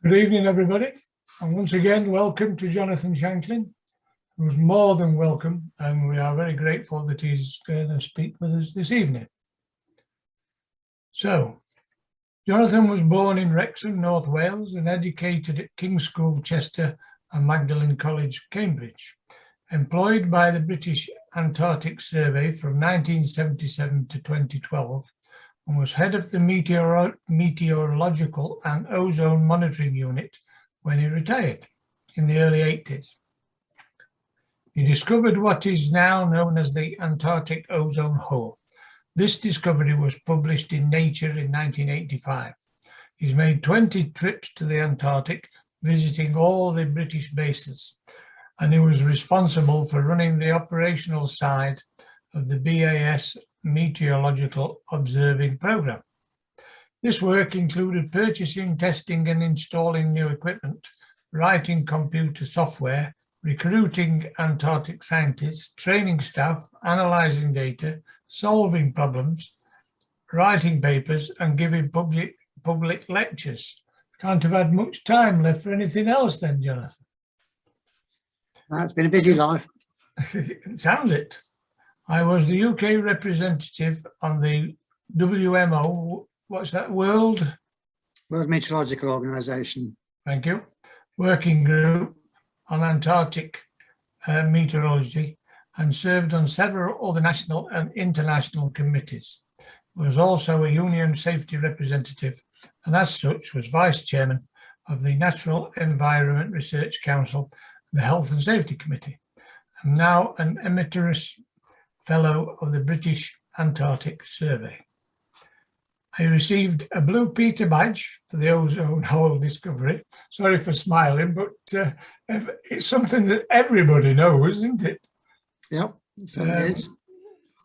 Good evening, everybody, and once again, welcome to Jonathan Shanklin, who's more than welcome, and we are very grateful that he's going to speak with us this evening. So, Jonathan was born in Wrexham, North Wales, and educated at King's School, Chester, and Magdalen College, Cambridge. Employed by the British Antarctic Survey from 1977 to 2012, and was head of the Meteorological and Ozone Monitoring Unit when he retired in the early 80s. He discovered what is now known as the Antarctic Ozone Hole. This discovery was published in Nature in 1985. He's made 20 trips to the Antarctic, visiting all the British bases, and he was responsible for running the operational side of the MSAS meteorological observing program. This work included purchasing, testing and installing new equipment, writing computer software, recruiting Antarctic scientists, training staff, analysing data, solving problems, writing papers and giving public lectures. Can't have had much time left for anything else then, Jonathan. It's been a busy life. It sounds it. I was the UK representative on the WMO, what's that, World Meteorological Organization. Thank you. Working group on Antarctic meteorology, and served on several other national and international committees. Was also a union safety representative, and as such was vice chairman of the Natural Environment Research Council, the Health and Safety Committee. I'm now an Emeritus Fellow of the British Antarctic Survey. I received a Blue Peter badge for the Ozone Hole discovery. Sorry for smiling, but it's something that everybody knows, isn't it? Yep, so it is.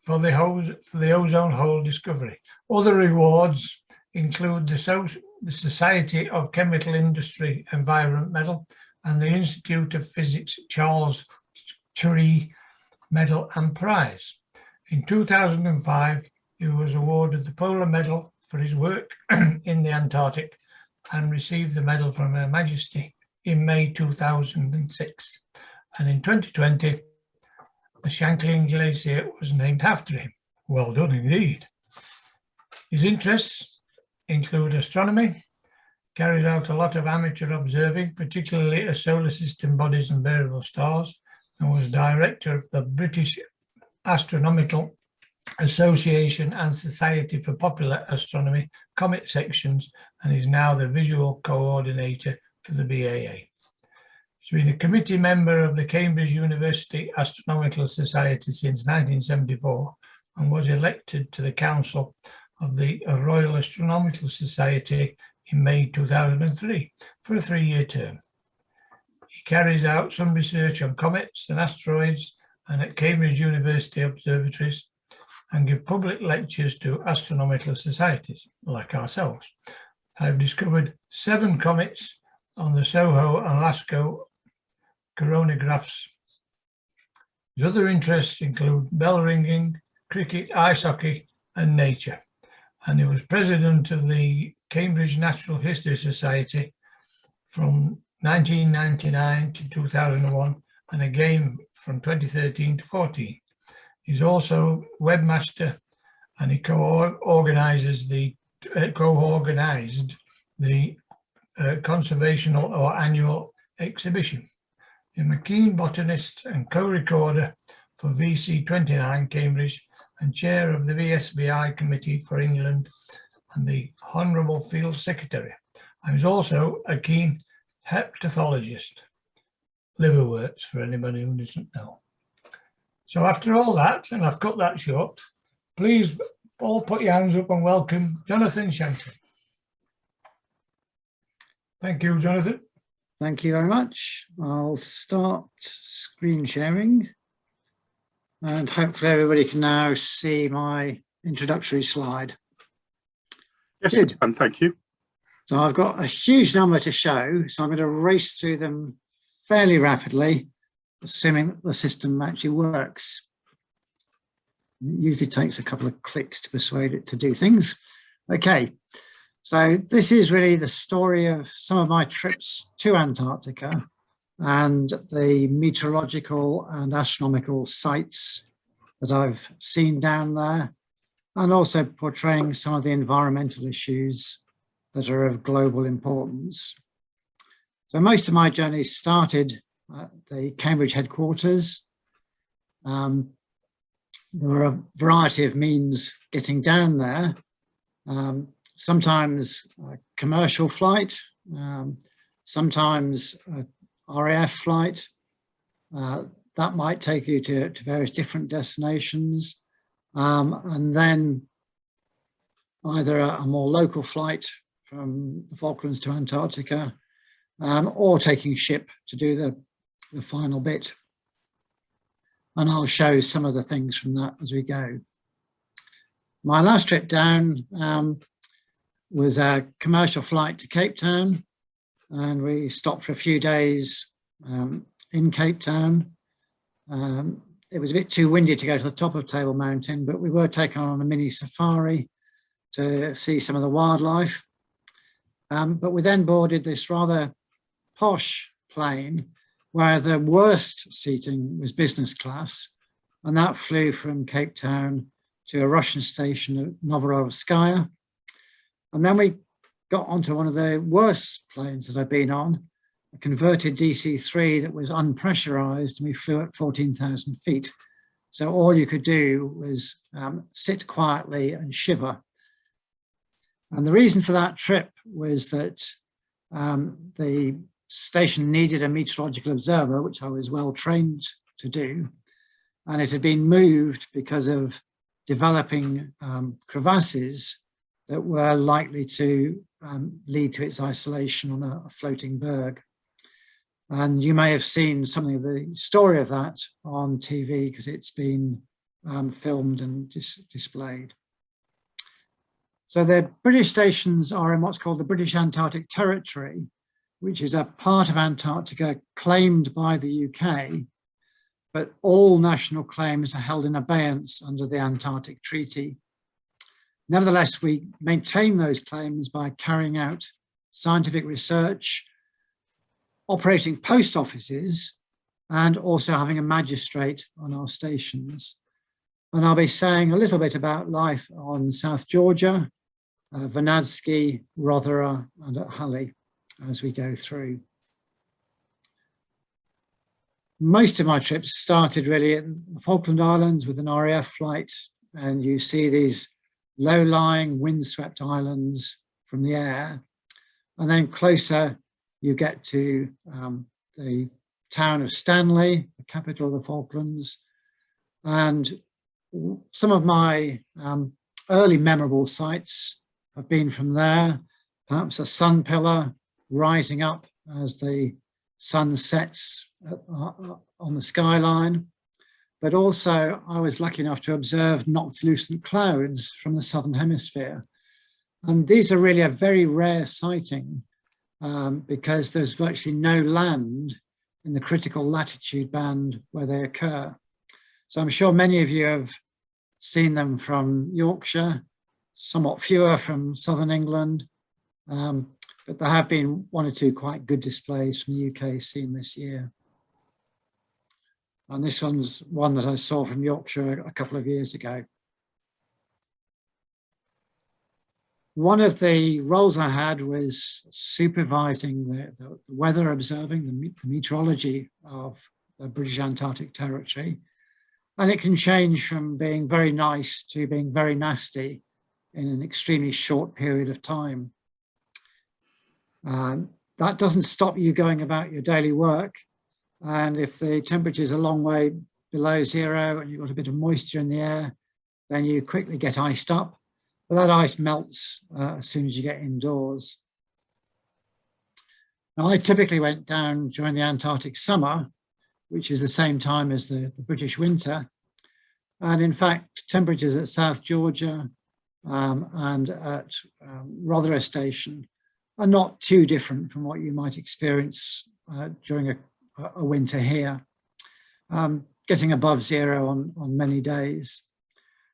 For the Ozone Hole discovery. Other rewards include the Society of Chemical Industry Environment Medal and the Institute of Physics Charles Tree Medal and Prize. In 2005, he was awarded the Polar Medal for his work in the Antarctic and received the medal from Her Majesty in May 2006. And in 2020, the Shanklin Glacier was named after him. Well done indeed. His interests include astronomy, carried out a lot of amateur observing, particularly of solar system bodies and variable stars, and was director of the British Astronomical Association and Society for Popular Astronomy Comet sections, and is now the visual coordinator for the BAA. He's been a committee member of the Cambridge University Astronomical Society since 1974 and was elected to the Council of the Royal Astronomical Society in May 2003 for a 3-year term. He carries out some research on comets and asteroids and at Cambridge University observatories, and give public lectures to astronomical societies like ourselves. I've discovered 7 comets on the Soho and Lascaux coronagraphs. His other interests include bell ringing, cricket, ice hockey and nature. And he was president of the Cambridge Natural History Society from 1999 to 2001, and again from 2013 to 14. He's also webmaster, and he co-organised the conservational or annual exhibition. He's a keen botanist and co-recorder for VC29 Cambridge and chair of the VSBI Committee for England and the Honourable Field Secretary. And he's also a keen hepatologist, liverworts for anybody who doesn't know. So after all that, and I've cut that short, please all put your hands up and welcome Jonathan Shanklin. Thank you, Jonathan. Thank you very much. I'll start screen sharing, and hopefully everybody can now see my introductory slide. Yes, good. And thank you. So I've got a huge number to show, so I'm going to race through them fairly rapidly, assuming that the system actually works. It usually takes a couple of clicks to persuade it to do things. Okay, So this is really the story of some of my trips to Antarctica and the meteorological and astronomical sites that I've seen down there, and also portraying some of the environmental issues that are of global importance. So most of my journeys started at the Cambridge headquarters. There were a variety of means getting down there. Sometimes a commercial flight, sometimes a RAF flight. That might take you to various different destinations. And then either a more local flight from the Falklands to Antarctica, or taking ship to do the final bit. And I'll show some of the things from that as we go. My last trip down was a commercial flight to Cape Town, and we stopped for a few days in Cape Town. It was a bit too windy to go to the top of Table Mountain, but we were taken on a mini safari to see some of the wildlife. But we then boarded this rather posh plane where the worst seating was business class, and that flew from Cape Town to a Russian station at Novorossiyskaya. And then we got onto one of the worst planes that I've been on, a converted DC-3 that was unpressurized, and we flew at 14,000 feet. So all you could do was sit quietly and shiver. And the reason for that trip was that the station needed a meteorological observer, which I was well trained to do, and it had been moved because of developing crevasses that were likely to lead to its isolation on a floating berg. And you may have seen something of the story of that on TV because it's been filmed and displayed. So the British stations are in what's called the British Antarctic Territory, which is a part of Antarctica claimed by the UK, but all national claims are held in abeyance under the Antarctic Treaty. Nevertheless, we maintain those claims by carrying out scientific research, operating post offices, and also having a magistrate on our stations. And I'll be saying a little bit about life on South Georgia, Vanadski, Rothera, and at Halley as we go through. Most of my trips started really in the Falkland Islands with an RAF flight, and you see these low-lying, windswept islands from the air. And then closer, you get to the town of Stanley, the capital of the Falklands. And some of my early memorable sites have been from there, perhaps a sun pillar rising up as the sun sets on the skyline. But also I was lucky enough to observe noctilucent clouds from the Southern Hemisphere. And these are really a very rare sighting because there's virtually no land in the critical latitude band where they occur. So I'm sure many of you have seen them from Yorkshire, somewhat fewer from Southern England, but there have been one or two quite good displays from the UK seen this year. And this one's one that I saw from Yorkshire a couple of years ago. One of the roles I had was supervising the weather, observing the meteorology of the British Antarctic Territory. And it can change from being very nice to being very nasty in an extremely short period of time. That doesn't stop you going about your daily work. And if the temperature is a long way below zero and you've got a bit of moisture in the air, then you quickly get iced up. But that ice melts as soon as you get indoors. Now, I typically went down during the Antarctic summer, which is the same time as the British winter. And in fact, temperatures at South Georgia and at Rothera Station are not too different from what you might experience during a winter here, getting above zero on many days.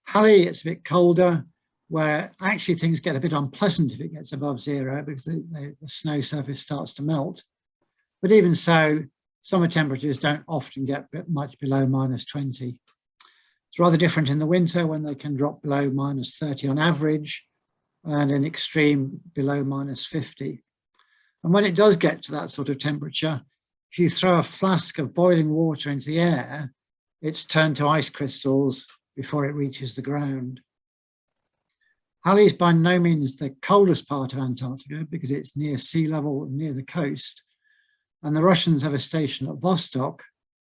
Halley, it's a bit colder. where actually things get a bit unpleasant if it gets above zero because the snow surface starts to melt. But even so, summer temperatures don't often get much below -20. It's rather different in the winter when they can drop below -30 on average, and in extreme below -50. And when it does get to that sort of temperature, if you throw a flask of boiling water into the air, it's turned to ice crystals before it reaches the ground. Halley is by no means the coldest part of Antarctica because it's near sea level, near the coast. And the Russians have a station at Vostok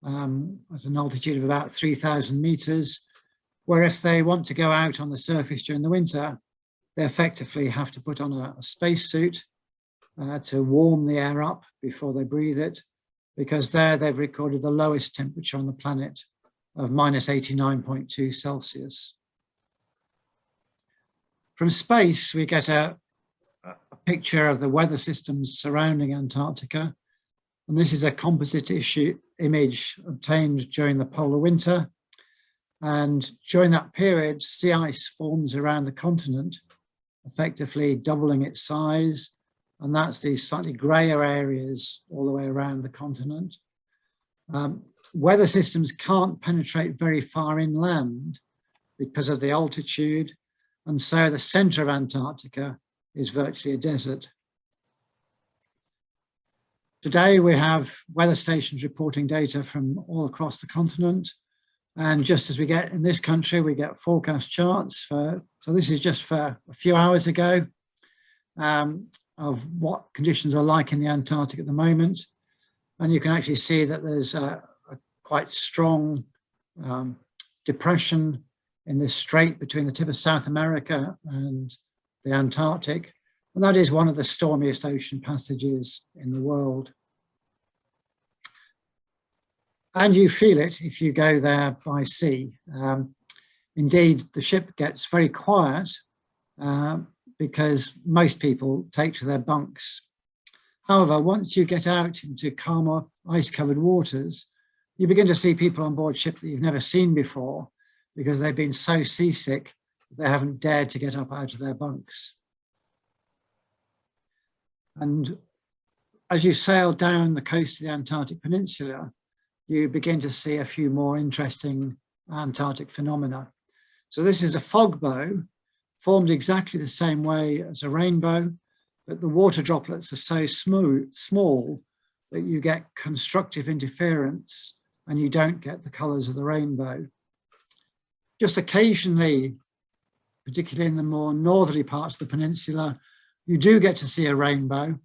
at an altitude of about 3,000 meters, where if they want to go out on the surface during the winter, they effectively have to put on a spacesuit to warm the air up before they breathe it, because there they've recorded the lowest temperature on the planet of -89.2 Celsius. From space, we get a picture of the weather systems surrounding Antarctica. And this is a composite image obtained during the polar winter. And during that period, sea ice forms around the continent, effectively doubling its size. And that's these slightly grayer areas all the way around the continent. Weather systems can't penetrate very far inland because of the altitude. And so the center of Antarctica is virtually a desert. Today, we have weather stations reporting data from all across the continent. And just as we get in this country, we get forecast charts so this is just for a few hours ago of what conditions are like in the Antarctic at the moment. And you can actually see that there's a quite strong depression in this strait between the tip of South America and the Antarctic. And that is one of the stormiest ocean passages in the world. And you feel it if you go there by sea. Indeed, the ship gets very quiet because most people take to their bunks. However, once you get out into calmer, ice-covered waters, you begin to see people on board ship that you've never seen before because they've been so seasick that they haven't dared to get up out of their bunks. And as you sail down the coast of the Antarctic Peninsula, you begin to see a few more interesting Antarctic phenomena. So this is a fog bow formed exactly the same way as a rainbow, but the water droplets are so small that you get constructive interference and you don't get the colors of the rainbow. Just occasionally, particularly in the more northerly parts of the peninsula, you do get to see a rainbow,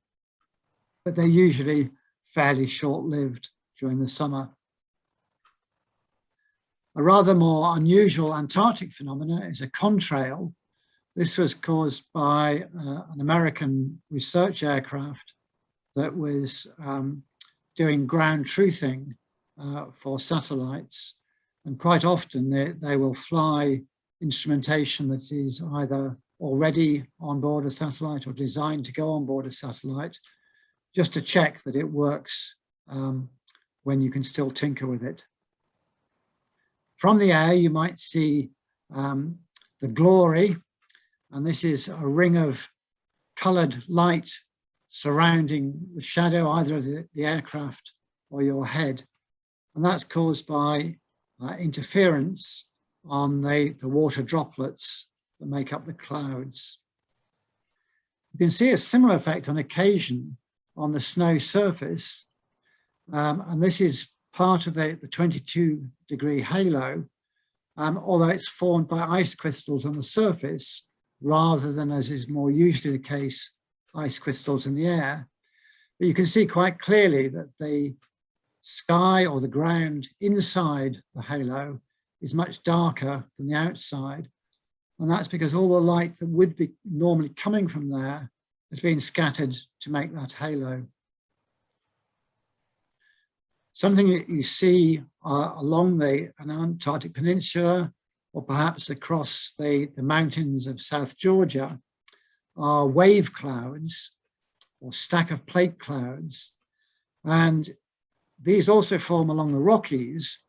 but they're usually fairly short-lived during the summer. A rather more unusual Antarctic phenomena is a contrail. This was caused by an American research aircraft that was doing ground truthing for satellites. And quite often they will fly instrumentation that is either already on board a satellite or designed to go on board a satellite, just to check that it works when you can still tinker with it. From the air, you might see the glory, and this is a ring of colored light surrounding the shadow either of the aircraft or your head. And that's caused by interference on the water droplets that make up the clouds. You can see a similar effect on occasion on the snow surface. And this is part of the 22-degree halo, although it's formed by ice crystals on the surface rather than, as is more usually the case, ice crystals in the air. But you can see quite clearly that the sky or the ground inside the halo is much darker than the outside. And that's because all the light that would be normally coming from there has been scattered to make that halo. Something that you see along an Antarctic Peninsula or perhaps across the mountains of South Georgia are wave clouds or stack of plate clouds. And these also form along the Rockies.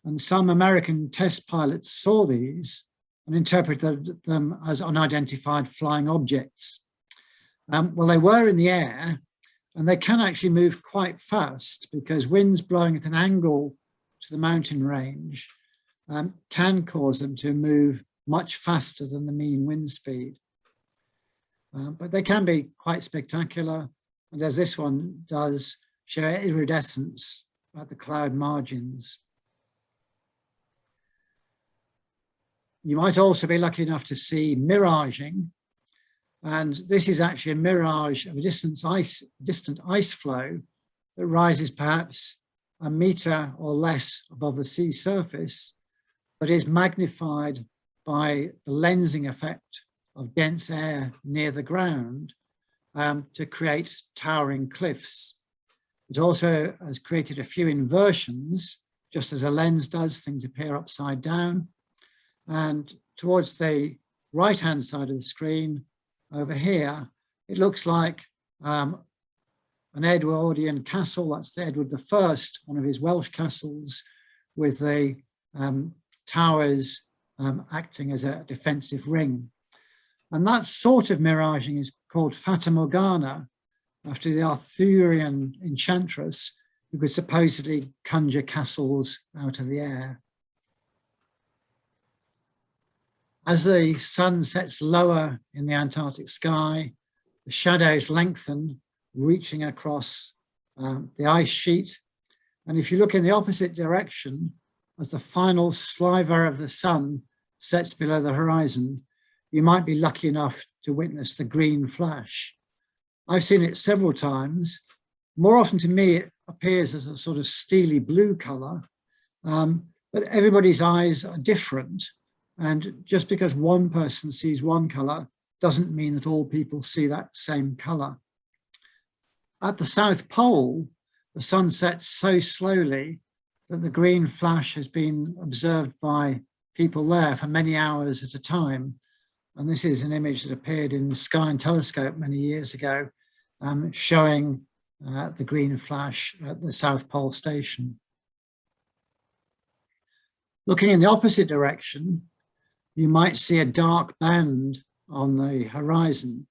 And some American test pilots saw these and interpreted them as unidentified flying objects. Well, they were in the air, and they can actually move quite fast because winds blowing at an angle to the mountain range can cause them to move much faster than the mean wind speed. But they can be quite spectacular, and as this one does, show iridescence at the cloud margins. You might also be lucky enough to see miraging, and this is actually a mirage of a distant ice flow that rises perhaps a meter or less above the sea surface, but is magnified by the lensing effect of dense air near the ground to create towering cliffs. It also has created a few inversions, just as a lens does, things appear upside down. And towards the right-hand side of the screen, over here, it looks like an Edwardian castle. That's the Edward I, one of his Welsh castles, with the towers acting as a defensive ring. And that sort of miraging is called Fata Morgana, after the Arthurian enchantress who could supposedly conjure castles out of the air. As the sun sets lower in the Antarctic sky, the shadows lengthen, reaching across the ice sheet. And if you look in the opposite direction, as the final sliver of the sun sets below the horizon, you might be lucky enough to witness the green flash. I've seen it several times. More often to me, it appears as a sort of steely blue color, but everybody's eyes are different. And just because one person sees one color doesn't mean that all people see that same color. At the South Pole, the sun sets so slowly that the green flash has been observed by people there for many hours at a time. And this is an image that appeared in the Sky and Telescope many years ago, showing the green flash at the South Pole station. Looking in the opposite direction, you might see a dark band on the horizon.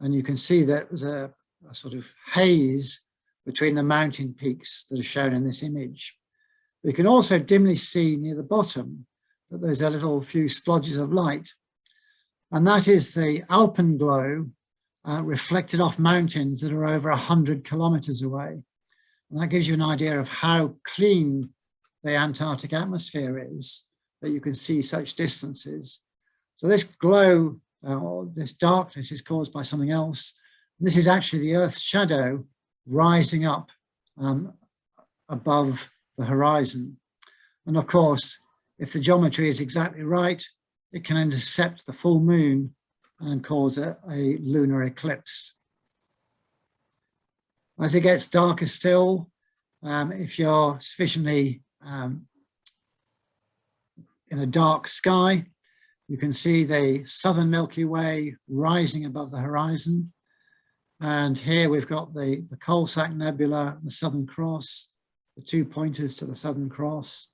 And you can see that there's a sort of haze between the mountain peaks that are shown in this image. We can also dimly see near the bottom that there's a little few splodges of light. And that is the alpenglow reflected off mountains that are over 100 kilometers away. And that gives you an idea of how clean the Antarctic atmosphere is, that you can see such distances. So this glow, or this darkness, is caused by something else. This is actually the Earth's shadow rising up above the horizon. And of course, if the geometry is exactly right, it can intercept the full moon and cause a lunar eclipse. As it gets darker still, if you're sufficiently in a dark sky, you can see the southern Milky Way rising above the horizon. And here we've got the Coalsack Nebula, the Southern Cross, the 2 pointers to the Southern Cross.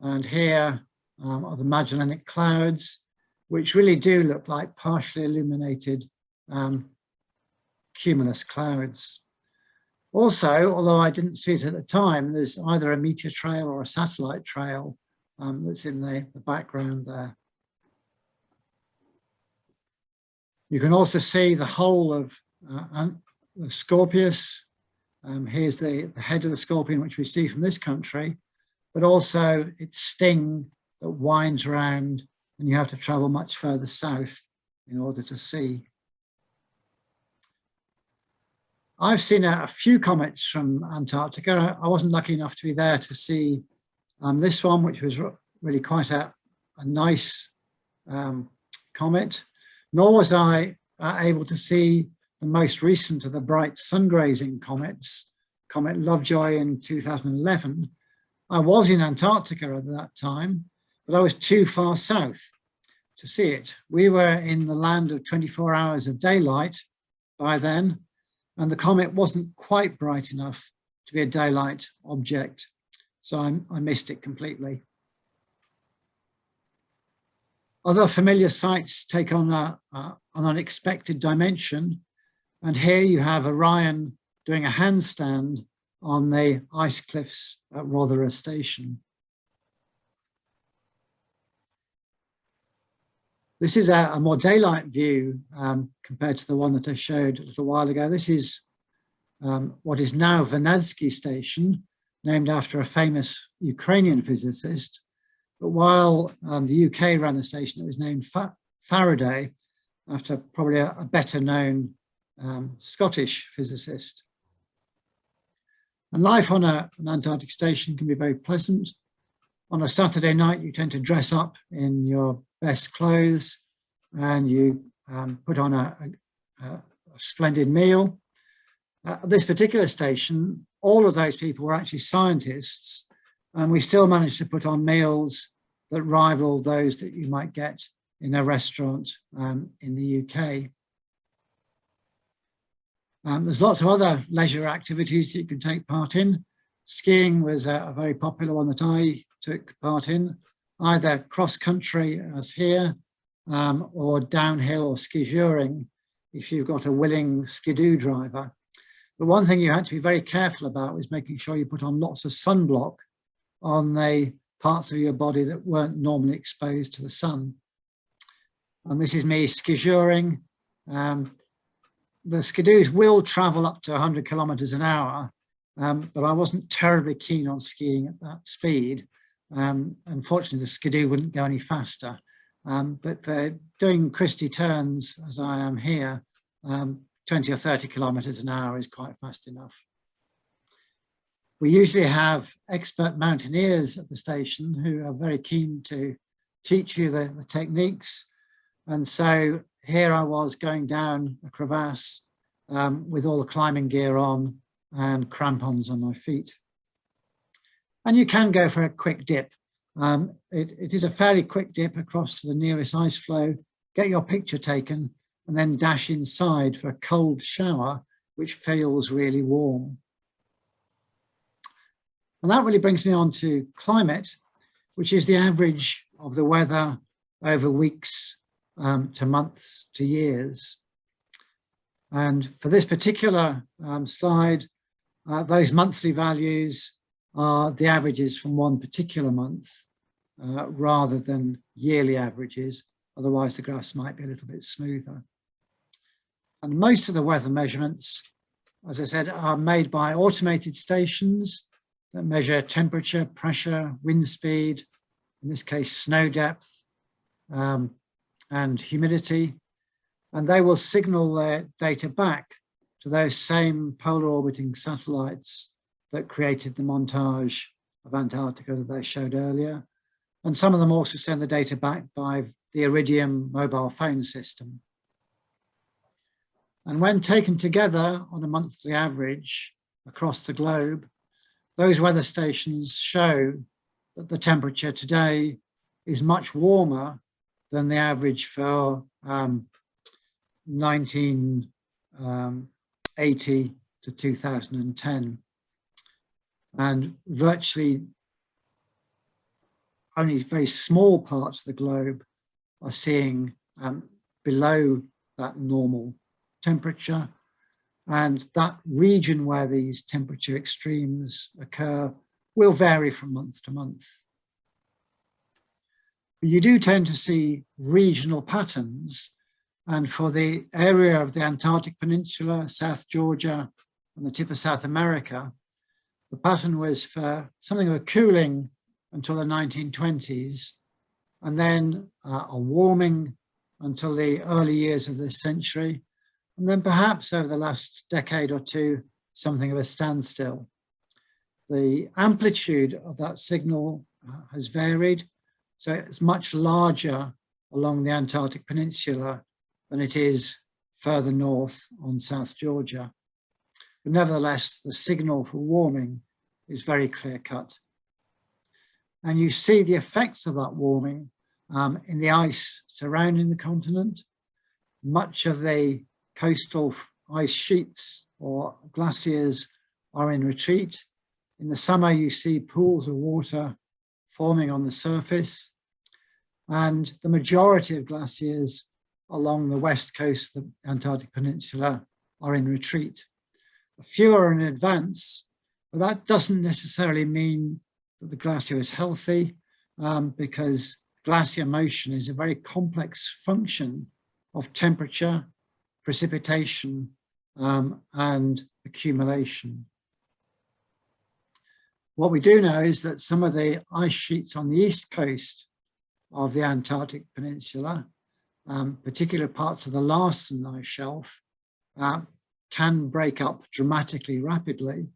And here are the Magellanic Clouds, which really do look like partially illuminated cumulus clouds. Also, although I didn't see it at the time, there's either a meteor trail or a satellite trail that's in the background there. You can also see the whole of the Scorpius. Here's the head of the scorpion, which we see from this country, but also its sting that winds around, and you have to travel much further south in order to see. I've seen a few comets from Antarctica. I wasn't lucky enough to be there to see this one, which was really quite a nice comet, nor was I able to see the most recent of the bright sun-grazing comets, Comet Lovejoy in 2011. I was in Antarctica at that time, but I was too far south to see it. We were in the land of 24 hours of daylight by then, and the comet wasn't quite bright enough to be a daylight object. So I missed it completely. Other familiar sites take on an unexpected dimension. And here you have Orion doing a handstand on the ice cliffs at Rothera Station. This is a more daylight view compared to the one that I showed a little while ago. This is what is now Vernadsky Station, named after a famous Ukrainian physicist. But while the UK ran the station, it was named Faraday, after probably a better known Scottish physicist. And life on an Antarctic station can be very pleasant. On a Saturday night, you tend to dress up in your best clothes and you put on a splendid meal. At this particular station, all of those people were actually scientists, and we still managed to put on meals that rival those that you might get in a restaurant in the UK. There's lots of other leisure activities that you can take part in. Skiing was a very popular one that I took part in, either cross-country as here, or downhill or skijuring if you've got a willing skidoo driver. But one thing you had to be very careful about was making sure you put on lots of sunblock on the parts of your body that weren't normally exposed to the sun. And this is me skijuring. The skidoos will travel up to 100 kilometers an hour, but I wasn't terribly keen on skiing at that speed. Unfortunately, the skidoo wouldn't go any faster. But for doing Christie turns, as I am here, 20 or 30 kilometers an hour is quite fast enough. We usually have expert mountaineers at the station who are very keen to teach you the techniques. And so here I was going down a crevasse with all the climbing gear on and crampons on my feet. And you can go for a quick dip. It is a fairly quick dip across to the nearest ice floe, get your picture taken, and then dash inside for a cold shower, which feels really warm. And that really brings me on to climate, which is the average of the weather over weeks to months to years. And for this particular slide, those monthly values are the averages from one particular month rather than yearly averages. Otherwise, the graphs might be a little bit smoother. And most of the weather measurements, as I said, are made by automated stations that measure temperature, pressure, wind speed, in this case, snow depth, and humidity. And they will signal their data back to those same polar orbiting satellites that created the montage of Antarctica that I showed earlier. And some of them also send the data back by the Iridium mobile phone system. And when taken together on a monthly average across the globe, those weather stations show that the temperature today is much warmer than the average for 1980 to 2010. And virtually only very small parts of the globe are seeing below that normal temperature. And that region where these temperature extremes occur will vary from month to month. But you do tend to see regional patterns. And for the area of the Antarctic Peninsula, South Georgia, and the tip of South America, the pattern was for something of a cooling until the 1920s, and then a warming until the early years of this century, and then perhaps over the last decade or two, something of a standstill. The amplitude of that signal has varied, so it's much larger along the Antarctic Peninsula than it is further north on South Georgia. But nevertheless, the signal for warming is very clear-cut. And you see the effects of that warming in the ice surrounding the continent. Much of the coastal ice sheets or glaciers are in retreat. In the summer, you see pools of water forming on the surface. and the majority of glaciers along the west coast of the Antarctic Peninsula are in retreat. A few are in advance, but that doesn't necessarily mean that the glacier is healthy, because glacier motion is a very complex function of temperature, precipitation, and accumulation. What we do know is that some of the ice sheets on the east coast of the Antarctic Peninsula, particular parts of the Larsen ice shelf, can break up dramatically rapidly.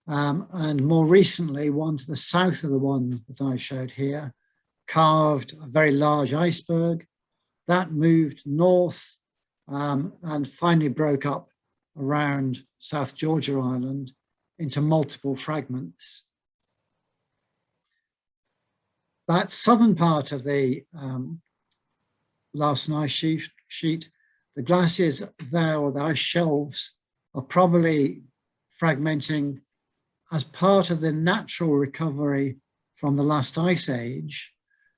And more recently, one to the south of the one that I showed here, carved a very large iceberg that moved north and finally broke up around South Georgia Island into multiple fragments. That southern part of the Larsen ice sheet, the glaciers there, or the ice shelves, are probably fragmenting as part of the natural recovery from the last ice age.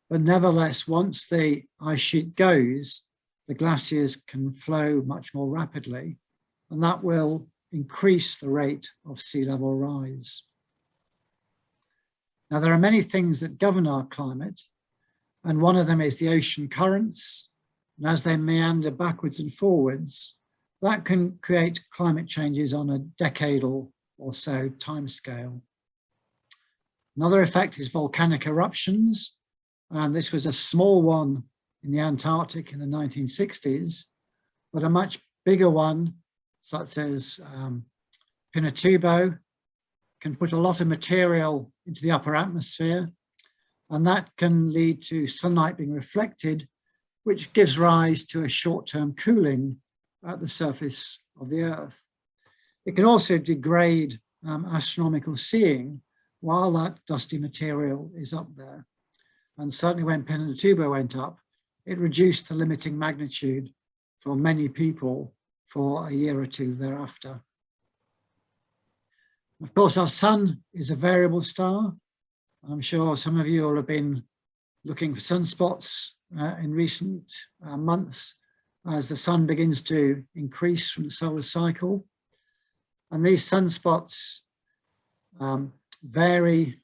But nevertheless, once the ice sheet goes, the glaciers can flow much more rapidly, and that will increase the rate of sea level rise. Now, there are many things that govern our climate, and one of them is the ocean currents. And as they meander backwards and forwards, that can create climate changes on a decadal or so timescale. Another effect is volcanic eruptions, and this was a small one in the Antarctic in the 1960s, but a much bigger one, such as Pinatubo, can put a lot of material into the upper atmosphere, and that can lead to sunlight being reflected, which gives rise to a short-term cooling at the surface of the Earth. It can also degrade astronomical seeing while that dusty material is up there. And certainly when Pinatubo went up, it reduced the limiting magnitude for many people for a year or two thereafter. Of course, our sun is a variable star. I'm sure some of you will have been looking for sunspots in recent months as the sun begins to increase from the solar cycle. And these sunspots vary,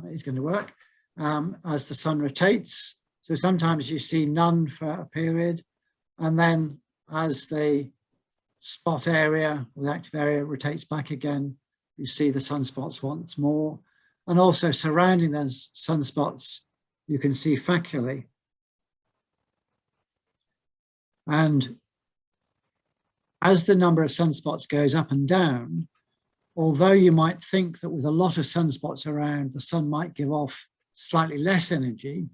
it's going to work, as the sun rotates. So sometimes you see none for a period, and then as the spot area or the active area rotates back again, you see the sunspots once more. And also surrounding those sunspots, you can see faculae. And as the number of sunspots goes up and down, although you might think that with a lot of sunspots around, the sun might give off slightly less energy,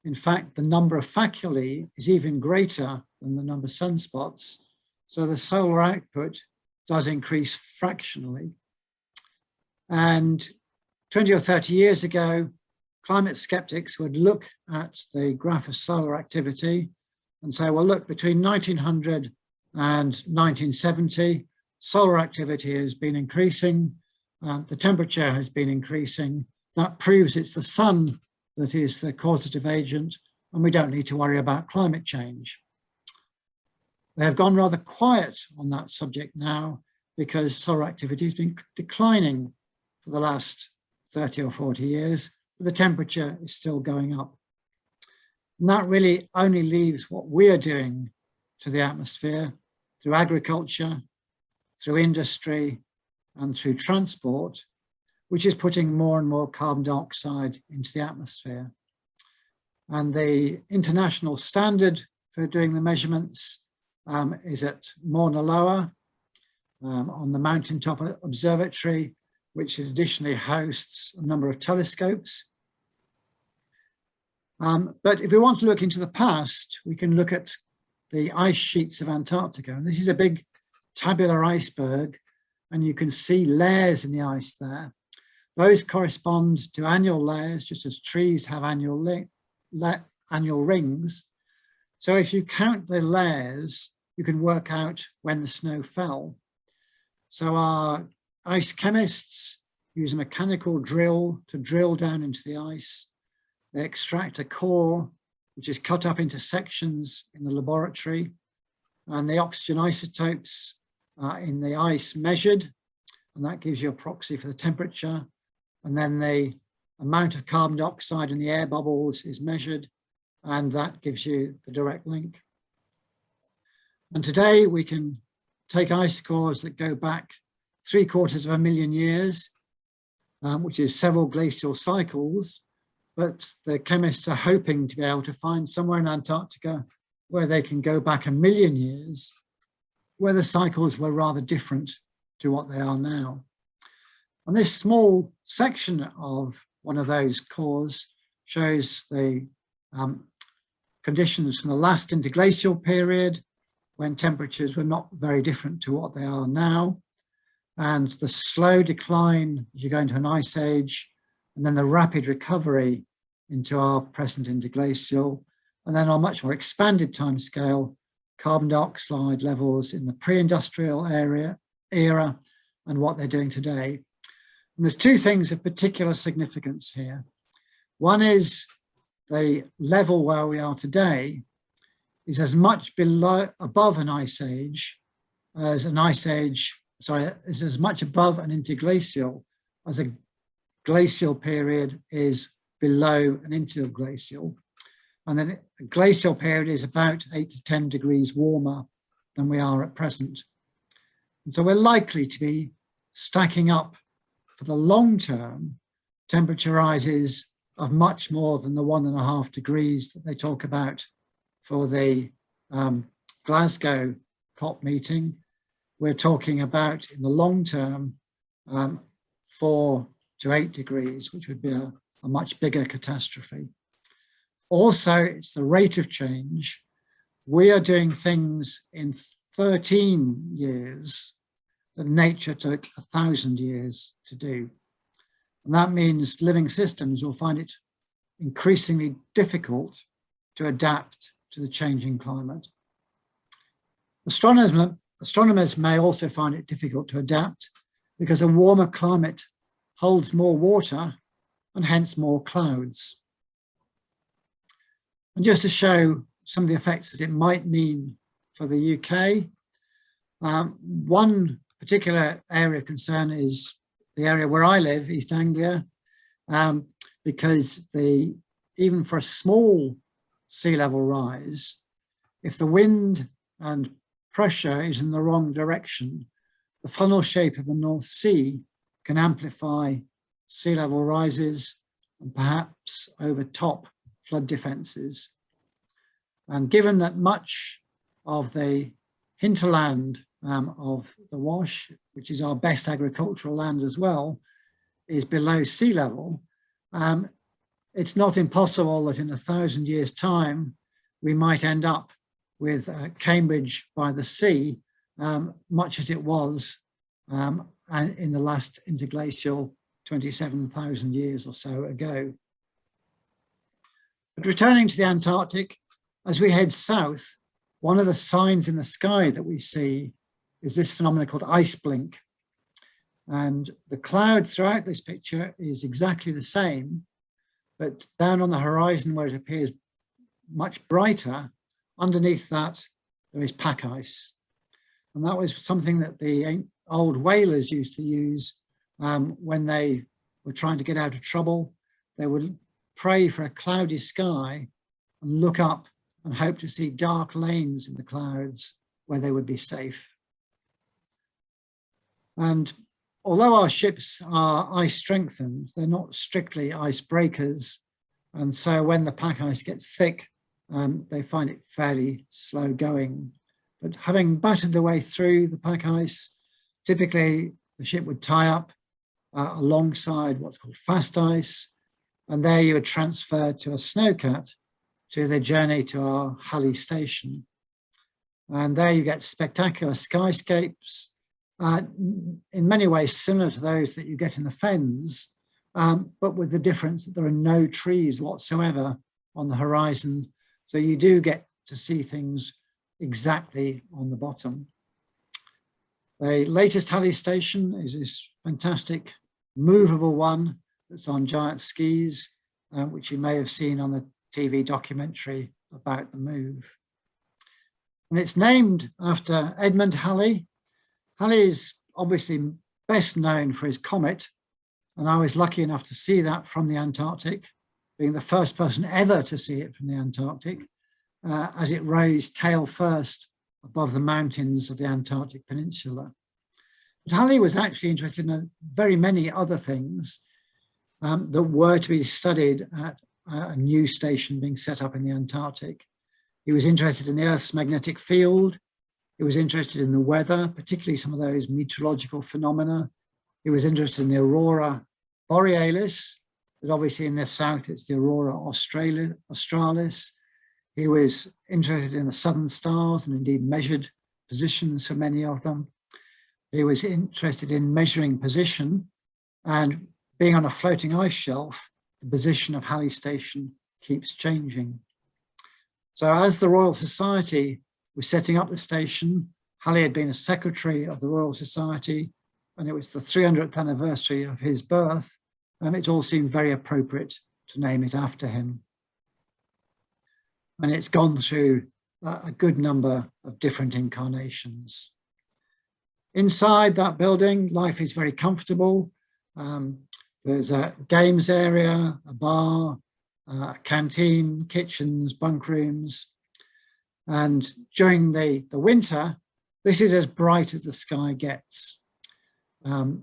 in fact, the number of faculae is even greater than the number of sunspots. So the solar output does increase fractionally. And 20 or 30 years ago, climate skeptics would look at the graph of solar activity and say, well, look, between 1900 and 1970, solar activity has been increasing, the temperature has been increasing. That proves it's the sun that is the causative agent, and we don't need to worry about climate change. They have gone rather quiet on that subject now because solar activity has been declining for the last 30 or 40 years, but the temperature is still going up. And that really only leaves what we are doing to the atmosphere through agriculture, through industry, and through transport, which is putting more and more carbon dioxide into the atmosphere. And the international standard for doing the measurements is at Mauna Loa on the mountaintop observatory, which additionally hosts a number of telescopes. But if we want to look into the past, we can look at the ice sheets of Antarctica. And this is a big tabular iceberg, and you can see layers in the ice there. Those correspond to annual layers, just as trees have annual rings. So if you count the layers, you can work out when the snow fell. So our ice chemists use a mechanical drill to drill down into the ice. They extract a core which is cut up into sections in the laboratory, and the oxygen isotopes in the ice measured, and that gives you a proxy for the temperature. And then the amount of carbon dioxide in the air bubbles is measured, and that gives you the direct link. And today we can take ice cores that go back 750,000 years, which is several glacial cycles, but the chemists are hoping to be able to find somewhere in Antarctica where they can go back 1 million years, where the cycles were rather different to what they are now. And this small section of one of those cores shows the conditions from the last interglacial period, when temperatures were not very different to what they are now, and the slow decline as you go into an ice age, and then the rapid recovery into our present interglacial, and then on a much more expanded time scale, carbon dioxide levels in the pre-industrial era and what they're doing today. And there's two things of particular significance here. One is the level where we are today is as much above an ice age as an ice age, is as much above an interglacial as a glacial period is below an interglacial. And then a glacial period is about 8 to 10 degrees warmer than we are at present. And so we're likely to be stacking up for the long term temperature rises of much more than the 1.5 degrees that they talk about for the Glasgow COP meeting. We're talking about in the long term 4 to 8 degrees, which would be a much bigger catastrophe. Also, it's the rate of change. We are doing things in 13 years that nature took 1,000 years to do. And that means living systems will find it increasingly difficult to adapt to the changing climate. Astronomers may also find it difficult to adapt because a warmer climate holds more water and hence more clouds. And just to show some of the effects that it might mean for the UK, one particular area of concern is the area where I live, East Anglia, because even for a small sea level rise, if the wind and pressure is in the wrong direction, the funnel shape of the North Sea can amplify sea level rises and perhaps overtop flood defences. And given that much of the hinterland of the Wash, which is our best agricultural land as well, is below sea level, it's not impossible that in 1,000 years' time, we might end up with Cambridge by the sea, much as it was in the last interglacial 27,000 years or so ago. But returning to the Antarctic, as we head south, one of the signs in the sky that we see is this phenomenon called ice blink. And the cloud throughout this picture is exactly the same, but down on the horizon where it appears much brighter, underneath that there is pack ice. And that was something that the old whalers used to use when they were trying to get out of trouble. They would pray for a cloudy sky and look up and hope to see dark lanes in the clouds where they would be safe. And although our ships are ice strengthened, they're not strictly ice breakers. And so when the pack ice gets thick, they find it fairly slow going. But having battered their way through the pack ice, typically the ship would tie up alongside what's called fast ice. And there you would transfer to a snowcat to the journey to our Halley station. And there you get spectacular skyscapes, in many ways similar to those that you get in the Fens, but with the difference that there are no trees whatsoever on the horizon. So you do get to see things exactly on the bottom. The latest Halley station is this fantastic movable one that's on giant skis, which you may have seen on the TV documentary about the move. And it's named after Edmund Halley. Halley is obviously best known for his comet, and I was lucky enough to see that from the Antarctic, being the first person ever to see it from the Antarctic, as it rose tail first above the mountains of the Antarctic Peninsula. But Halley was actually interested in very many other things that were to be studied at a new station being set up in the Antarctic. He was interested in the Earth's magnetic field. He was interested in the weather, particularly some of those meteorological phenomena. He was interested in the aurora borealis, but obviously in the south, it's the aurora australis. He was interested in the southern stars and indeed measured positions for many of them. He was interested in measuring position, and being on a floating ice shelf, the position of Halley Station keeps changing. So as the Royal Society was setting up the station, Halley had been a secretary of the Royal Society, and it was the 300th anniversary of his birth, and it all seemed very appropriate to name it after him. And it's gone through a good number of different incarnations. Inside that building, life is very comfortable. There's a games area, a bar, a canteen, kitchens, bunk rooms. And during the winter, this is as bright as the sky gets. The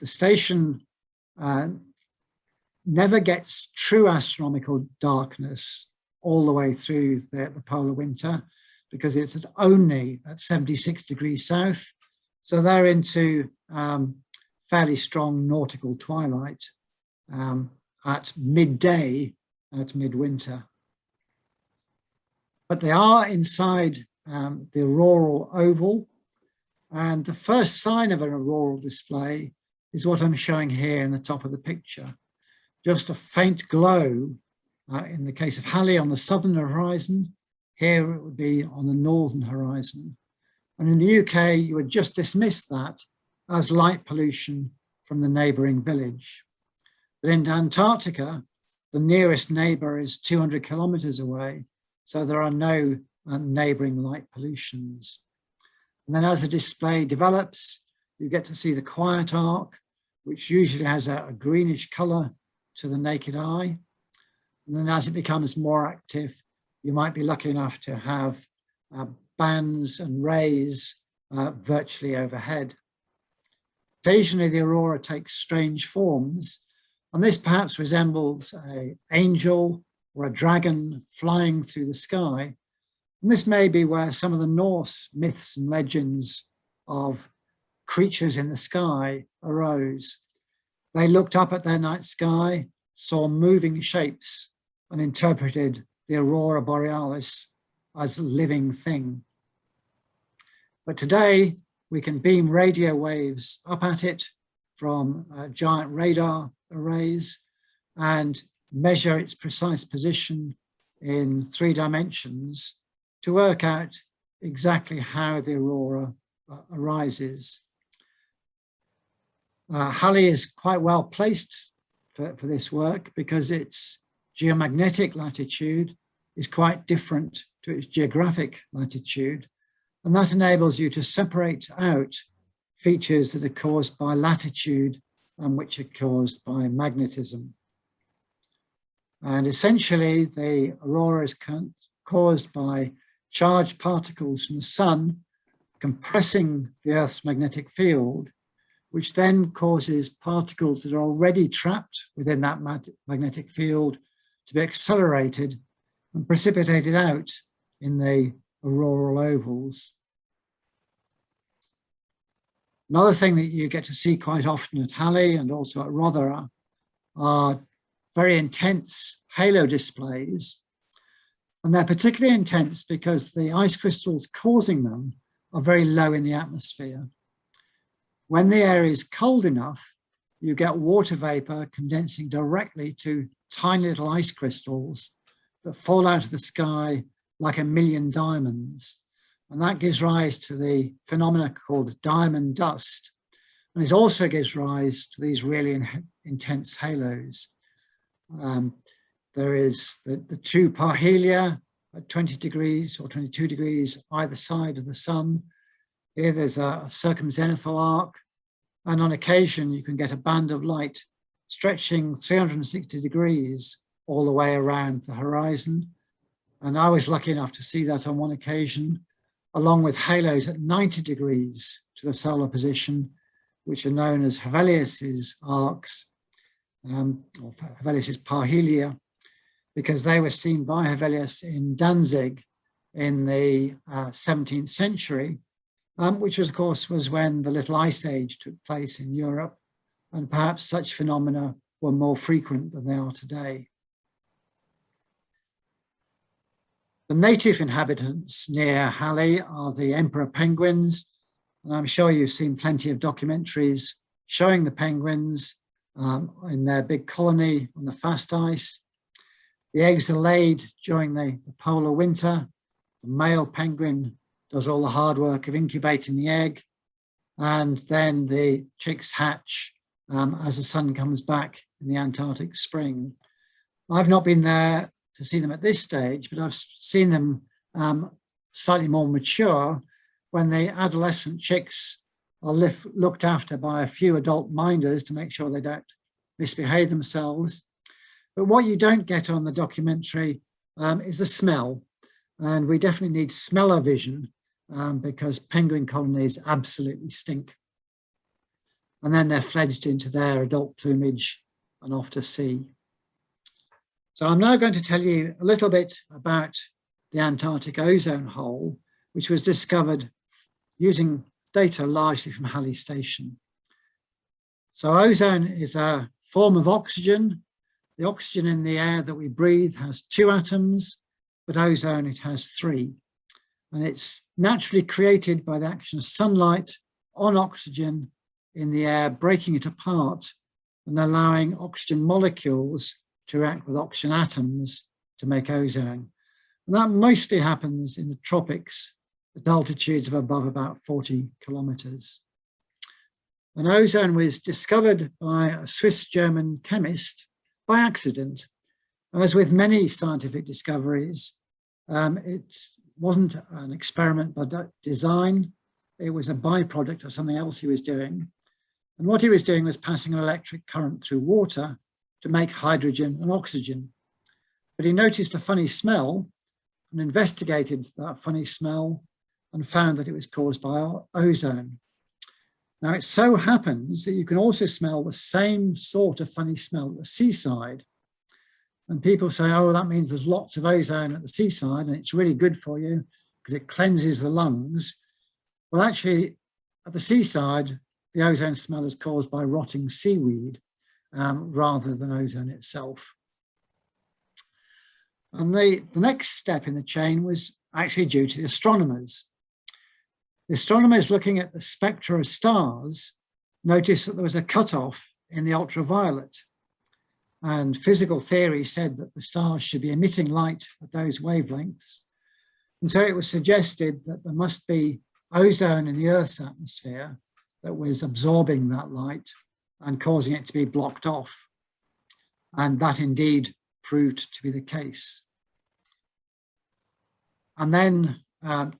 station never gets true astronomical darkness all the way through the polar winter, because it's only at 76 degrees south. So they're into fairly strong nautical twilight at midday at midwinter. But they are inside the auroral oval, and the first sign of an auroral display is what I'm showing here in the top of the picture. Just a faint glow in the case of Halley on the southern horizon. Here it would be on the northern horizon. And in the UK, you would just dismiss that as light pollution from the neighbouring village. But in Antarctica, the nearest neighbour is 200 kilometres away, so there are no neighbouring light pollutions. And then as the display develops, you get to see the quiet arc, which usually has a greenish colour to the naked eye. And then as it becomes more active, you might be lucky enough to have bands and rays virtually overhead. Occasionally the aurora takes strange forms, and this perhaps resembles an angel or a dragon flying through the sky. And this may be where some of the Norse myths and legends of creatures in the sky arose. They looked up at their night sky, saw moving shapes, and interpreted the aurora borealis as a living thing. But today we can beam radio waves up at it from giant radar arrays and measure its precise position in 3 dimensions to work out exactly how the aurora arises. Halley is quite well placed for this work because its geomagnetic latitude is quite different to its geographic latitude, and that enables you to separate out features that are caused by latitude and which are caused by magnetism. And essentially, the aurora is caused by charged particles from the sun compressing the Earth's magnetic field, which then causes particles that are already trapped within that magnetic field to be accelerated and precipitated out in the auroral ovals. Another thing that you get to see quite often at Halley and also at Rothera are very intense halo displays. And they're particularly intense because the ice crystals causing them are very low in the atmosphere. When the air is cold enough, you get water vapor condensing directly to tiny little ice crystals that fall out of the sky like a million diamonds. And that gives rise to the phenomena called diamond dust. And it also gives rise to these really intense halos. there is the two parhelia at 20 degrees or 22 degrees either side of the sun. Here there's a circumzenithal arc, and on occasion you can get a band of light stretching 360 degrees all the way around the horizon. And I was lucky enough to see that on one occasion, along with halos at 90 degrees to the solar position, which are known as Hevelius's arcs, or Hevelius's parhelia, because they were seen by Hevelius in Danzig in the 17th century, which was, of course, was when the Little Ice Age took place in Europe, and perhaps such phenomena were more frequent than they are today. The native inhabitants near Halley are the emperor penguins, and I'm sure you've seen plenty of documentaries showing the penguins in their big colony on the fast ice. The eggs are laid during the polar winter. The male penguin does all the hard work of incubating the egg, and then the chicks hatch as the sun comes back in the Antarctic spring. I've not been there to see them at this stage, but I've seen them slightly more mature when the adolescent chicks are looked after by a few adult minders to make sure they don't misbehave themselves. But what you don't get on the documentary is the smell. And we definitely need smell-o-vision because penguin colonies absolutely stink. And then they're fledged into their adult plumage and off to sea. So I'm now going to tell you a little bit about the Antarctic ozone hole, which was discovered using data largely from Halley Station. So ozone is a form of oxygen. The oxygen in the air that we breathe has 2 atoms, but ozone, it has 3. And it's naturally created by the action of sunlight on oxygen in the air, breaking it apart and allowing oxygen molecules to react with oxygen atoms to make ozone. And that mostly happens in the tropics at altitudes of above about 40 kilometers. And ozone was discovered by a Swiss-German chemist by accident. As with many scientific discoveries, it wasn't an experiment by design. It was a byproduct of something else he was doing. And what he was doing was passing an electric current through water to make hydrogen and oxygen. But he noticed a funny smell and investigated that funny smell and found that it was caused by ozone. Now, it so happens that you can also smell the same sort of funny smell at the seaside. And people say, oh, that means there's lots of ozone at the seaside and it's really good for you because it cleanses the lungs. Well, actually, at the seaside, the ozone smell is caused by rotting seaweed rather than ozone itself. And the next step in the chain was actually due to the astronomers. The astronomers looking at the spectra of stars noticed that there was a cutoff in the ultraviolet. And physical theory said that the stars should be emitting light at those wavelengths. And so it was suggested that there must be ozone in the Earth's atmosphere that was absorbing that light and causing it to be blocked off. And that indeed proved to be the case. And then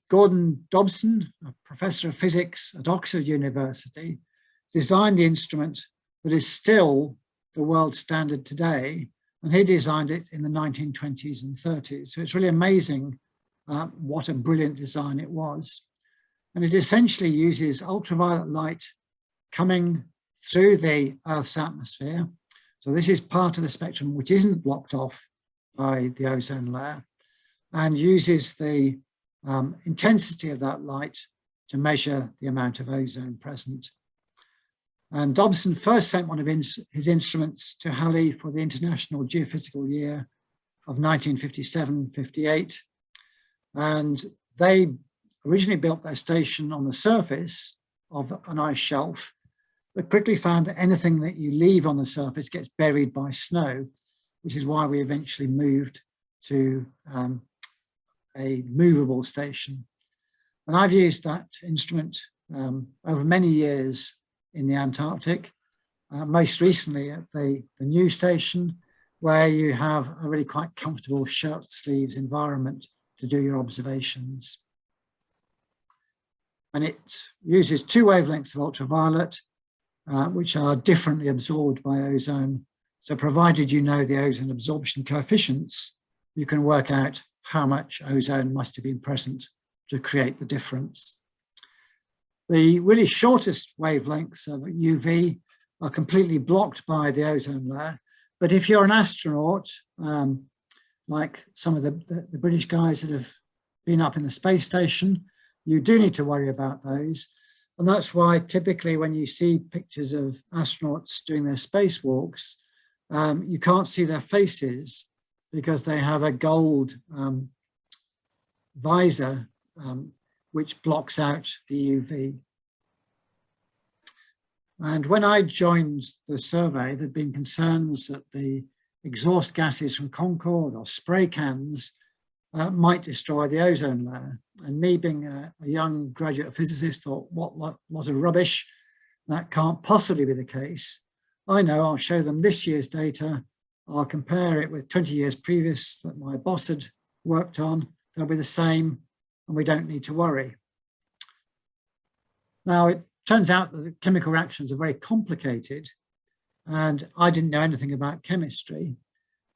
Gordon Dobson, a professor of physics at Oxford University, designed the instrument that is still the world standard today. And he designed it in the 1920s and 30s. So it's really amazing what a brilliant design it was. And it essentially uses ultraviolet light coming through the Earth's atmosphere. So this is part of the spectrum which isn't blocked off by the ozone layer, and uses the intensity of that light to measure the amount of ozone present. And Dobson first sent one of his instruments to Halley for the International Geophysical Year of 1957-58. And they originally built their station on the surface of an ice shelf, but quickly found that anything that you leave on the surface gets buried by snow, which is why we eventually moved to a movable station. And I've used that instrument over many years in the Antarctic, most recently at the new station, where you have a really quite comfortable shirt sleeves environment to do your observations. And it uses 2 wavelengths of ultraviolet, which are differently absorbed by ozone. So provided you know the ozone absorption coefficients, you can work out how much ozone must have been present to create the difference. The really shortest wavelengths of UV are completely blocked by the ozone layer. But if you're an astronaut, like some of the British guys that have been up in the space station, you do need to worry about those. And that's why typically when you see pictures of astronauts doing their spacewalks, you can't see their faces because they have a gold visor which blocks out the UV. And when I joined the survey, there'd been concerns that the exhaust gases from Concorde or spray cans might destroy the ozone layer. And me being a young graduate physicist thought, what was a rubbish? That can't possibly be the case. I know, I'll show them this year's data. I'll compare it with 20 years previous that my boss had worked on. They'll be the same and we don't need to worry. Now, it turns out that the chemical reactions are very complicated and I didn't know anything about chemistry,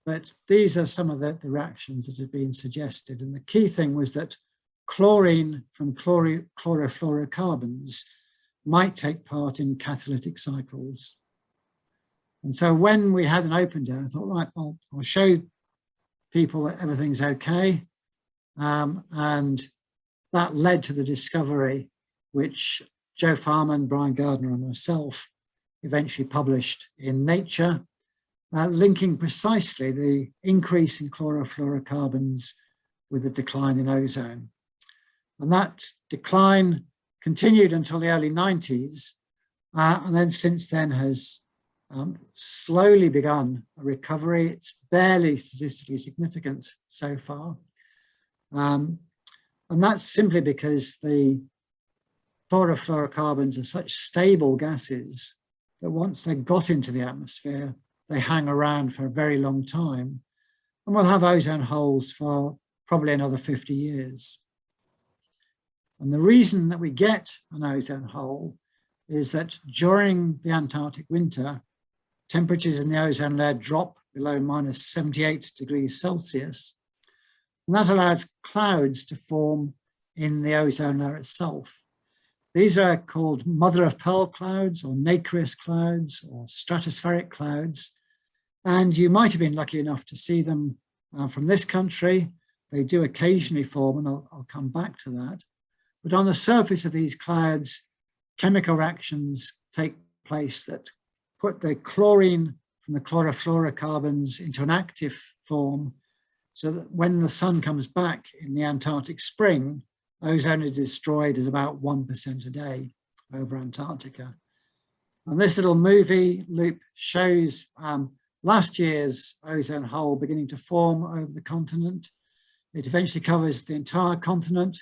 but these are some of the reactions that have been suggested. And the key thing was that chlorine from chlorofluorocarbons might take part in catalytic cycles. And so when we had an open day, I thought, right, I'll show people that everything's okay. And that led to the discovery, which Joe Farman, Brian Gardner and myself eventually published in Nature, linking precisely the increase in chlorofluorocarbons with the decline in ozone. And that decline continued until the early 90s, and then since then has slowly begun a recovery. It's barely statistically significant so far. And that's simply because the chlorofluorocarbons are such stable gases that once they got into the atmosphere, they hang around for a very long time. And we'll have ozone holes for probably another 50 years. And the reason that we get an ozone hole is that during the Antarctic winter, temperatures in the ozone layer drop below minus 78 degrees Celsius. And that allows clouds to form in the ozone layer itself. These are called mother of pearl clouds or nacreous clouds or stratospheric clouds. And you might have been lucky enough to see them from this country. They do occasionally form, and I'll come back to that. But on the surface of these clouds, chemical reactions take place that put the chlorine from the chlorofluorocarbons into an active form, so that when the sun comes back in the Antarctic spring, ozone is destroyed at about 1% a day over Antarctica. And this little movie loop shows last year's ozone hole beginning to form over the continent. It eventually covers the entire continent,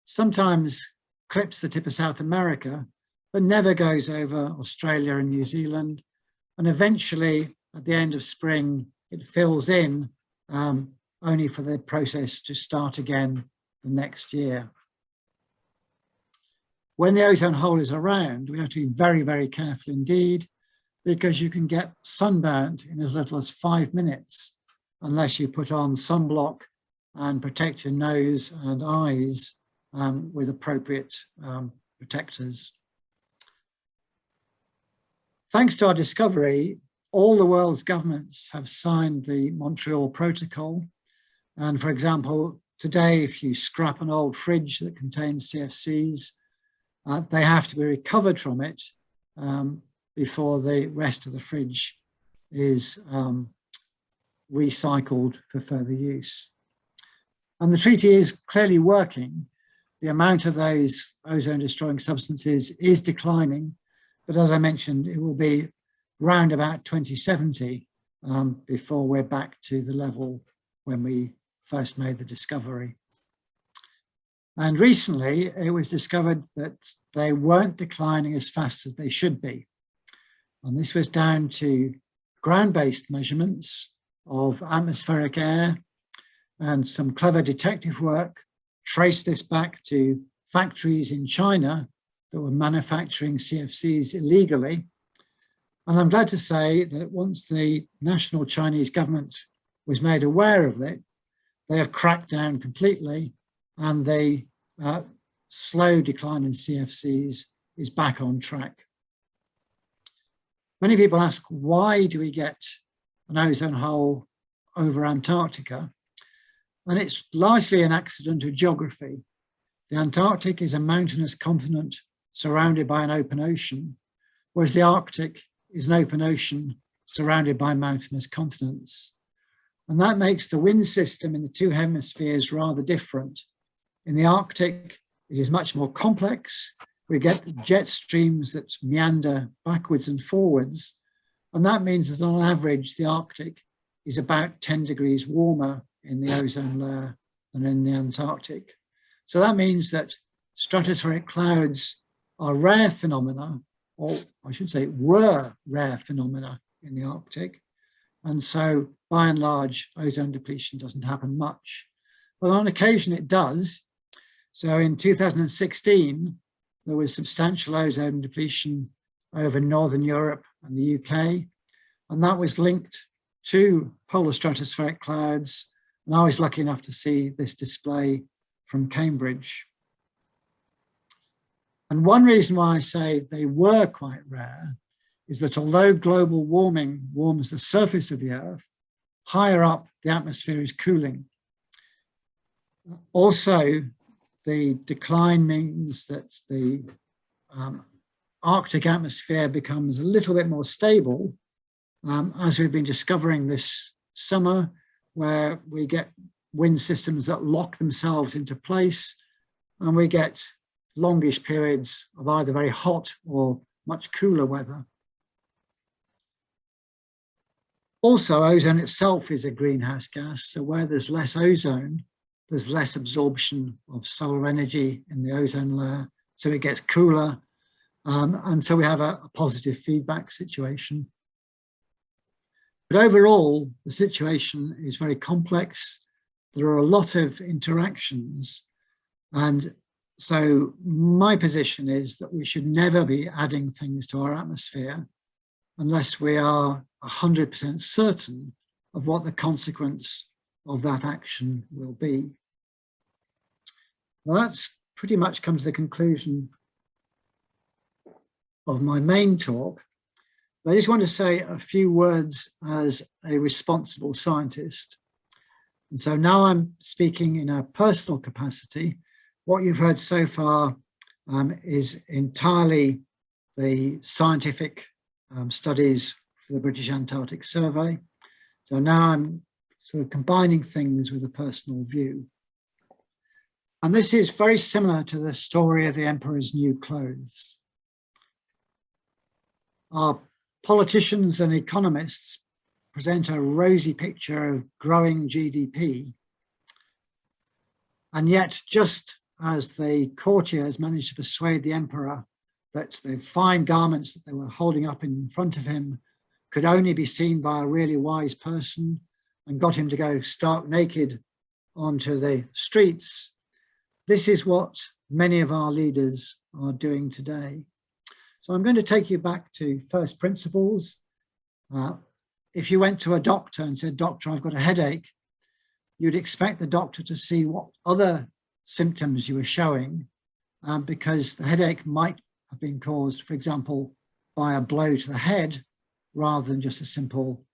sometimes clips the tip of South America, but never goes over Australia and New Zealand. And eventually, at the end of spring, it fills in only for the process to start again the next year. When the ozone hole is around, we have to be very, very careful indeed, because you can get sunburnt in as little as 5 minutes unless you put on sunblock and protect your nose and eyes with appropriate protectors. Thanks to our discovery, all the world's governments have signed the Montreal Protocol. And for example, today, if you scrap an old fridge that contains CFCs, they have to be recovered from it before the rest of the fridge is recycled for further use. And the treaty is clearly working. The amount of those ozone-destroying substances is declining, but as I mentioned, it will be round about 2070 before we're back to the level when we first made the discovery. And recently, it was discovered that they weren't declining as fast as they should be. And this was down to ground-based measurements of atmospheric air, and some clever detective work traced this back to factories in China that were manufacturing CFCs illegally. And I'm glad to say that once the national Chinese government was made aware of it, they have cracked down completely, and the slow decline in CFCs is back on track. Many people ask, why do we get an ozone hole over Antarctica? And it's largely an accident of geography. The Antarctic is a mountainous continent surrounded by an open ocean, whereas the Arctic is an open ocean surrounded by mountainous continents. And that makes the wind system in the two hemispheres rather different. In the Arctic, it is much more complex. We get jet streams that meander backwards and forwards. And that means that on average, the Arctic is about 10 degrees warmer in the ozone layer than in the Antarctic. So that means that stratospheric clouds are rare phenomena, or I should say were rare phenomena in the Arctic. And so by and large, ozone depletion doesn't happen much. But on occasion it does. So in 2016, there was substantial ozone depletion over Northern Europe and the UK. And that was linked to polar stratospheric clouds. And I was lucky enough to see this display from Cambridge. And one reason why I say they were quite rare is that although global warming warms the surface of the Earth, higher up the atmosphere is cooling. Also, the decline means that the Arctic atmosphere becomes a little bit more stable, as we've been discovering this summer, where we get wind systems that lock themselves into place, and we get longish periods of either very hot or much cooler weather. Also, ozone itself is a greenhouse gas, so where there's less ozone, there's less absorption of solar energy in the ozone layer, so it gets cooler, and so we have a positive feedback situation. But overall, the situation is very complex. There are a lot of interactions, and so my position is that we should never be adding things to our atmosphere unless we are 100% certain of what the consequence of that action will be. Well, that's pretty much come to the conclusion of my main talk. But I just want to say a few words as a responsible scientist. And so now I'm speaking in a personal capacity. What you've heard so far is entirely the scientific studies for the British Antarctic Survey. So now I'm sort of combining things with a personal view. And this is very similar to the story of the emperor's new clothes. Our politicians and economists present a rosy picture of growing GDP. And yet, just as the courtiers managed to persuade the emperor that the fine garments that they were holding up in front of him could only be seen by a really wise person, and got him to go stark naked onto the streets, this is what many of our leaders are doing today. So I'm going to take you back to first principles. If you went to a doctor and said, "Doctor, I've got a headache," you'd expect the doctor to see what other symptoms you were showing, because the headache might have been caused, for example, by a blow to the head, rather than just a simple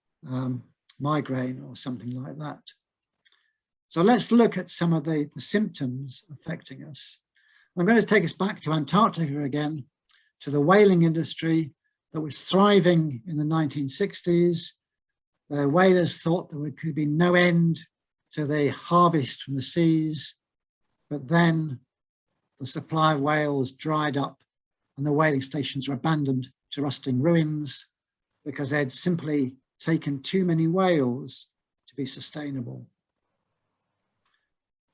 migraine or something like that. So let's look at some of the symptoms affecting us. I'm going to take us back to Antarctica again, to the whaling industry that was thriving in the 1960s. The whalers thought there could be no end to the harvest from the seas, but then the supply of whales dried up and the whaling stations were abandoned to rusting ruins because they'd simply taken too many whales to be sustainable.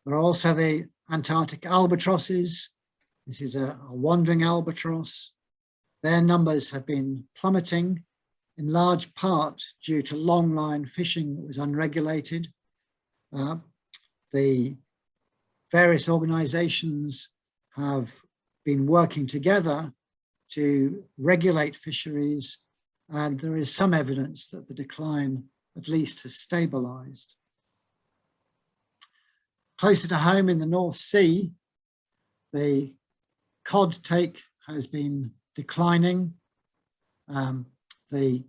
There are also the Antarctic Albatrosses. This is a wandering albatross. Their numbers have been plummeting, in large part due to longline fishing that was unregulated. The various organizations have been working together to regulate fisheries, and there is some evidence that the decline at least has stabilized. Closer to home in the North Sea, the cod take has been declining. The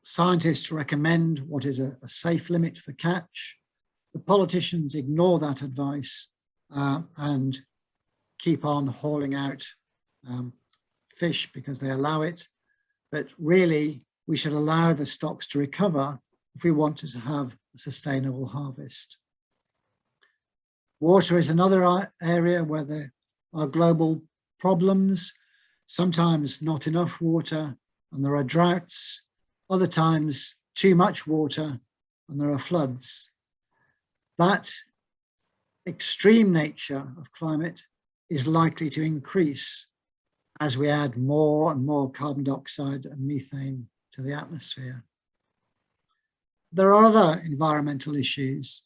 scientists recommend what is a safe limit for catch. The politicians ignore that advice and keep on hauling out fish because they allow it. But really, we should allow the stocks to recover if we wanted to have a sustainable harvest. Water is another area where there are global problems. Sometimes not enough water and there are droughts. Other times too much water and there are floods. That extreme nature of climate is likely to increase as we add more and more carbon dioxide and methane to the atmosphere. There are other environmental issues.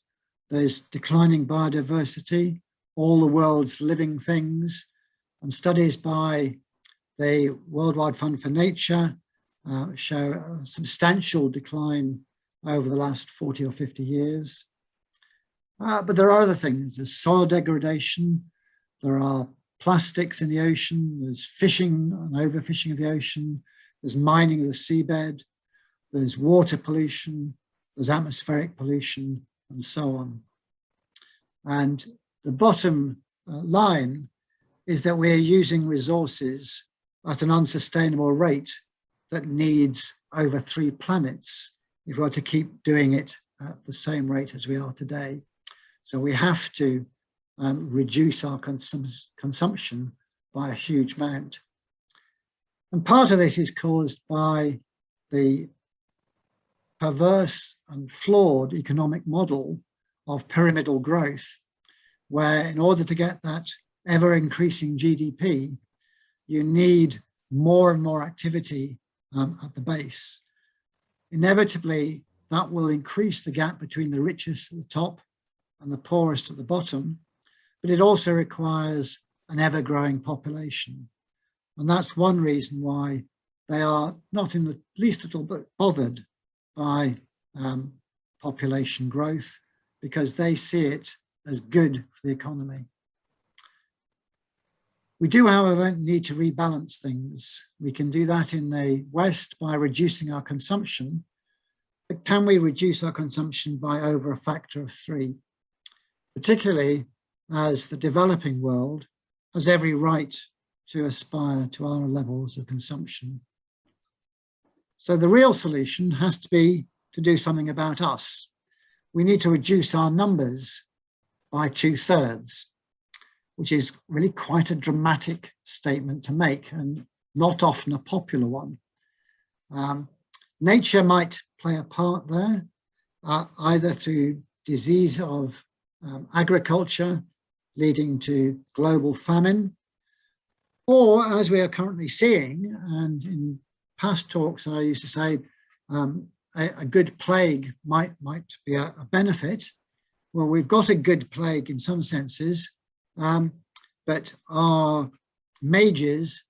There's declining biodiversity, all the world's living things, and studies by the Worldwide Fund for Nature show a substantial decline over the last 40 or 50 years. But there are other things. There's soil degradation, there are plastics in the ocean, there's fishing and overfishing of the ocean, there's mining of the seabed, there's water pollution, there's atmospheric pollution, and so on. And the bottom line is that we're using resources at an unsustainable rate that needs over 3 planets if we are to keep doing it at the same rate as we are today. So we have to reduce our consumption by a huge amount. And part of this is caused by the perverse and flawed economic model of pyramidal growth, where in order to get that ever increasing GDP, you need more and more activity at the base. Inevitably, that will increase the gap between the richest at the top and the poorest at the bottom, but it also requires an ever-growing population. And that's one reason why they are not in the least little bit bothered by population growth, because they see it as good for the economy. We do, however, need to rebalance things. We can do that in the West by reducing our consumption, but can we reduce our consumption by over a factor of 3? Particularly as the developing world has every right to aspire to our levels of consumption. So the real solution has to be to do something about us. We need to reduce our numbers by 2/3, which is really quite a dramatic statement to make and not often a popular one. Nature might play a part there, either through disease of agriculture leading to global famine, or as we are currently seeing, and in past talks I used to say a good plague might be a benefit. Well, we've got a good plague in some senses, but our mages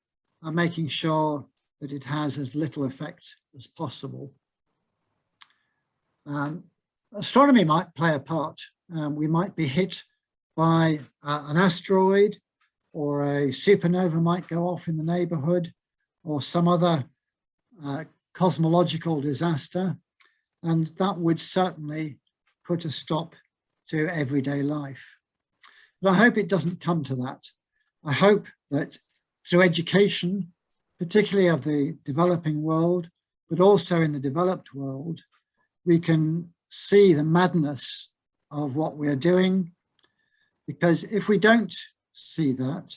are making sure that it has as little effect as possible. Astronomy might play a part. We might be hit by an asteroid, or a supernova might go off in the neighborhood, or some other cosmological disaster, and that would certainly put a stop to everyday life. But I hope it doesn't come to that. I hope that through education, particularly of the developing world, but also in the developed world, we can see the madness of what we are doing. Because if we don't see that,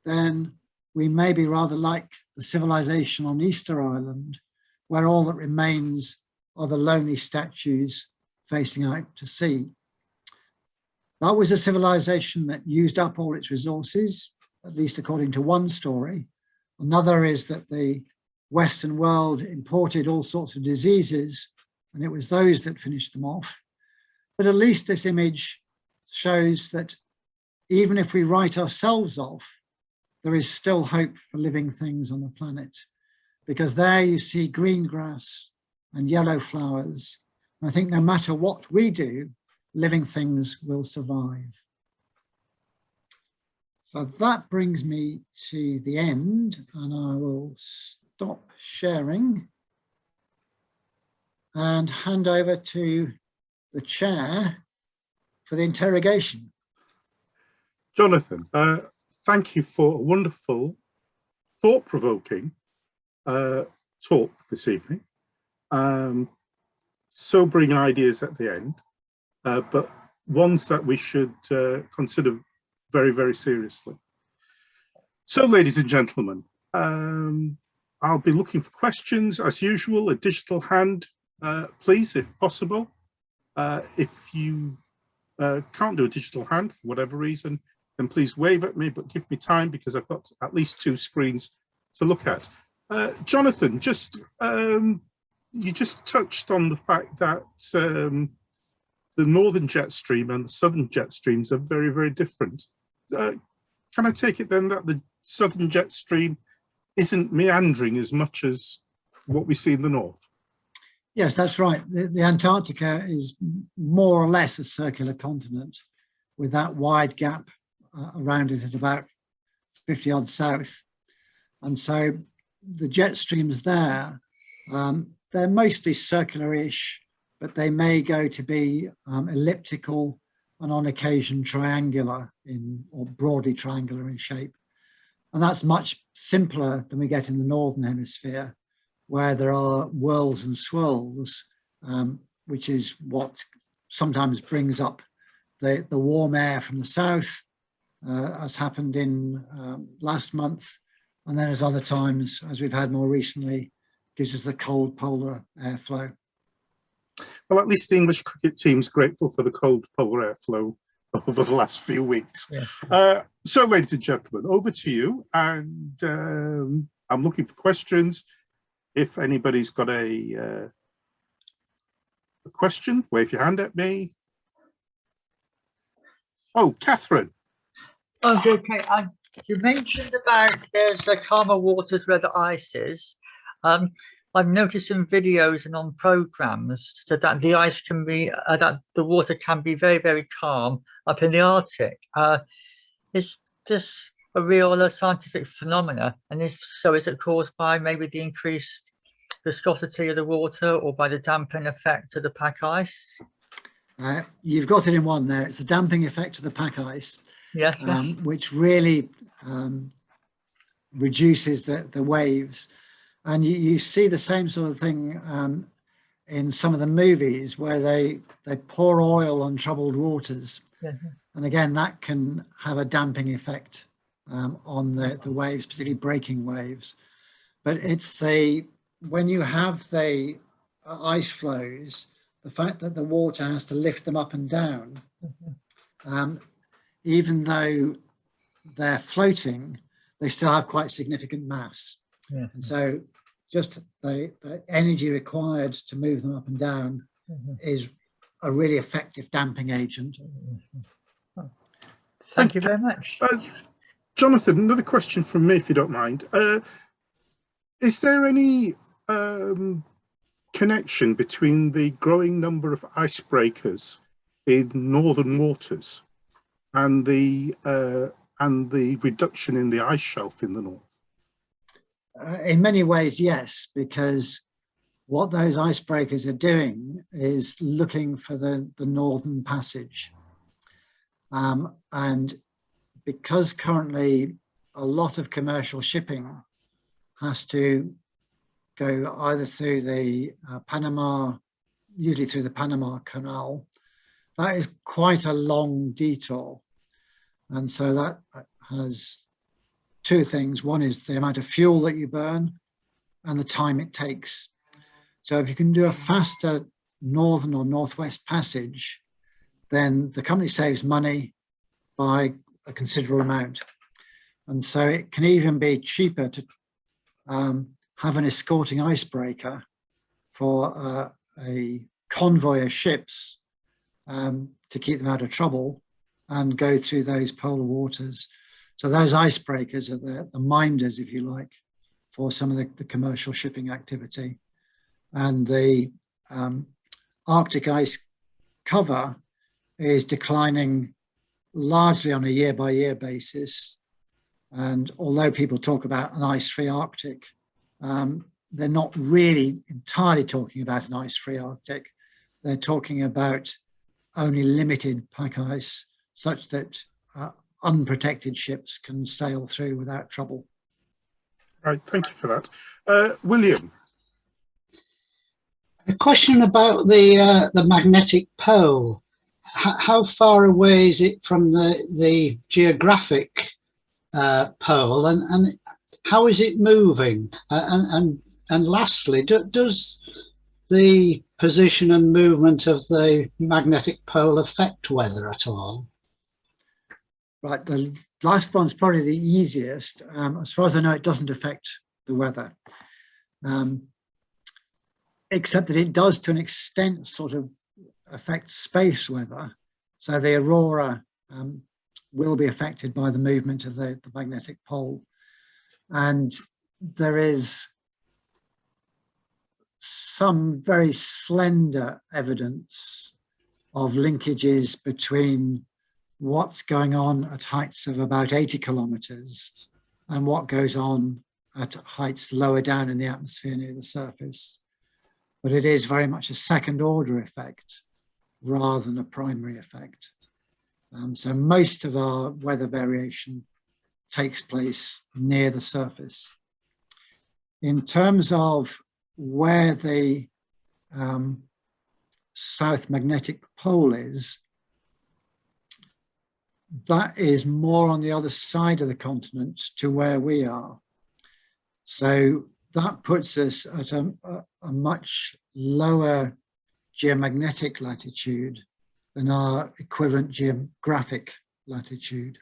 then we may be rather like the civilization on Easter Island, where all that remains are the lonely statues facing out to sea. That was a civilization that used up all its resources, at least according to one story. Another is that the Western world imported all sorts of diseases, and it was those that finished them off. But at least this image shows that even if we write ourselves off, there is still hope for living things on the planet, because there you see green grass and yellow flowers. And I think no matter what we do, living things will survive. So that brings me to the end, and I will stop sharing and hand over to the chair for the interrogation. Jonathan, thank you for a wonderful, thought-provoking talk this evening. Sobering ideas at the end, but ones that we should consider very, very seriously. So, ladies and gentlemen, I'll be looking for questions as usual. A digital hand, please, if possible. If you can't do a digital hand for whatever reason, then please wave at me, but give me time because I've got at least 2 screens to look at. Jonathan, you just touched on the fact that the northern jet stream and the southern jet streams are very, very different. Can I take it then that the southern jet stream isn't meandering as much as what we see in the north? Yes, that's right. The Antarctica is more or less a circular continent with that wide gap around it at about 50 odd south. And so the jet streams there, they're mostly circular-ish, but they may go to be elliptical and on occasion triangular or broadly triangular in shape. And that's much simpler than we get in the Northern Hemisphere, where there are whirls and swirls, which is what sometimes brings up the warm air from the south, as happened in last month. And then at other times, as we've had more recently, gives us the cold polar airflow. Well, at least the English cricket team's grateful for the cold polar airflow over the last few weeks. Yeah. So, ladies and gentlemen, over to you. And I'm looking for questions. If anybody's got a question, wave your hand at me. Oh, Catherine. Oh, okay. You mentioned about there's the calmer waters where the ice is. I've noticed in videos and on programs so that the ice can be, that the water can be very, very calm up in the Arctic. Is this a real scientific phenomena? And if so, is it caused by maybe the increased viscosity of the water or by the damping effect of the pack ice? You've got it in one there. It's the damping effect of the pack ice, yes. Which really reduces the waves. And you see the same sort of thing in some of the movies where they pour oil on troubled waters. And again, that can have a damping effect on the waves, particularly breaking waves. But it's when you have the ice flows, the fact that the water has to lift them up and down, even though they're floating, they still have quite significant mass. And so just the energy required to move them up and down is a really effective damping agent. Thank you very much. Jonathan, another question from me, if you don't mind. Is there any connection between the growing number of icebreakers in northern waters and the reduction in the ice shelf in the north? In many ways, yes, because what those icebreakers are doing is looking for the northern passage. And because currently a lot of commercial shipping has to go either through the usually through the Panama Canal, that is quite a long detour. And so that has 2 things. One is the amount of fuel that you burn and the time it takes. So if you can do a faster northern or northwest passage, then the company saves money by a considerable amount. And so it can even be cheaper to have an escorting icebreaker for a convoy of ships to keep them out of trouble and go through those polar waters. So those icebreakers are the minders, if you like, for some of the commercial shipping activity. And the Arctic ice cover is declining largely on a year-by-year basis. And although people talk about an ice-free Arctic, they're not really entirely talking about an ice-free Arctic. They're talking about only limited pack ice, such that unprotected ships can sail through without trouble. Right, thank you for that. William. A question about the magnetic pole. How far away is it from the geographic pole, and how is it moving? And lastly, does the position and movement of the magnetic pole affect weather at all? Right, the last one's probably the easiest. As far as I know, it doesn't affect the weather, except that it does to an extent sort of affect space weather. So the aurora will be affected by the movement of the magnetic pole. And there is some very slender evidence of linkages between what's going on at heights of about 80 kilometers and what goes on at heights lower down in the atmosphere near the surface. But it is very much a second order effect rather than a primary effect. So most of our weather variation takes place near the surface. In terms of where the south magnetic pole is, that is more on the other side of the continent to where we are. So that puts us at a much lower geomagnetic latitude than our equivalent geographic latitude.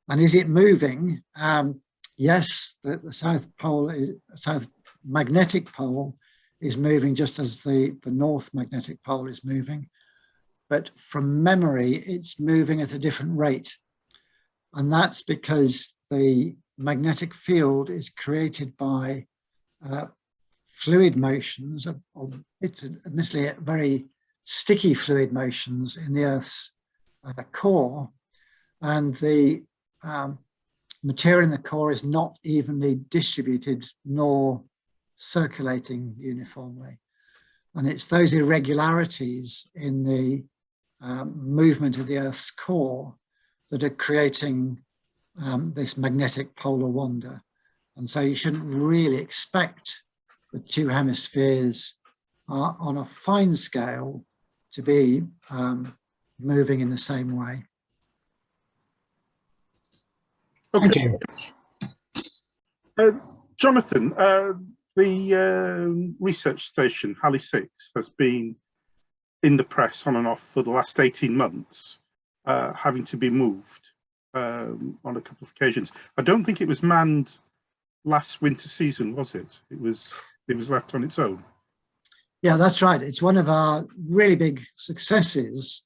And is it moving? Yes, the south magnetic pole is moving just as the north magnetic pole is moving. But from memory, it's moving at a different rate. And that's because the magnetic field is created by fluid motions, admittedly very sticky fluid motions in the Earth's core. And the material in the core is not evenly distributed nor circulating uniformly. And it's those irregularities in the movement of the Earth's core that are creating this magnetic polar wander. And so you shouldn't really expect the two hemispheres on a fine scale to be moving in the same way. Okay. Jonathan, the research station, Halley 6, has been in the press on and off for the last 18 months, having to be moved on a couple of occasions. I don't think it was manned last winter season, was it? It was left on its own. Yeah, that's right. It's one of our really big successes,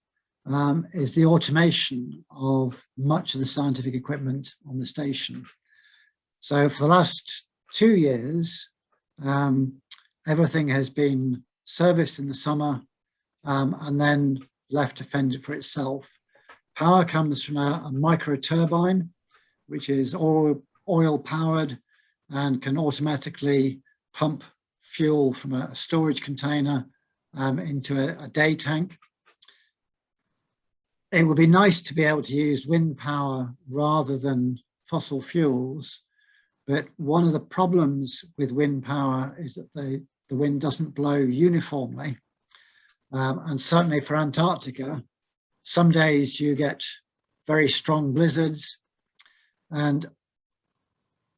is the automation of much of the scientific equipment on the station. So for the last 2 years, everything has been serviced in the summer and then left to fend for itself. Power comes from a micro turbine, which is oil powered and can automatically pump fuel from a storage container into a day tank. It would be nice to be able to use wind power rather than fossil fuels, but one of the problems with wind power is that the wind doesn't blow uniformly. And certainly for Antarctica, some days you get very strong blizzards, and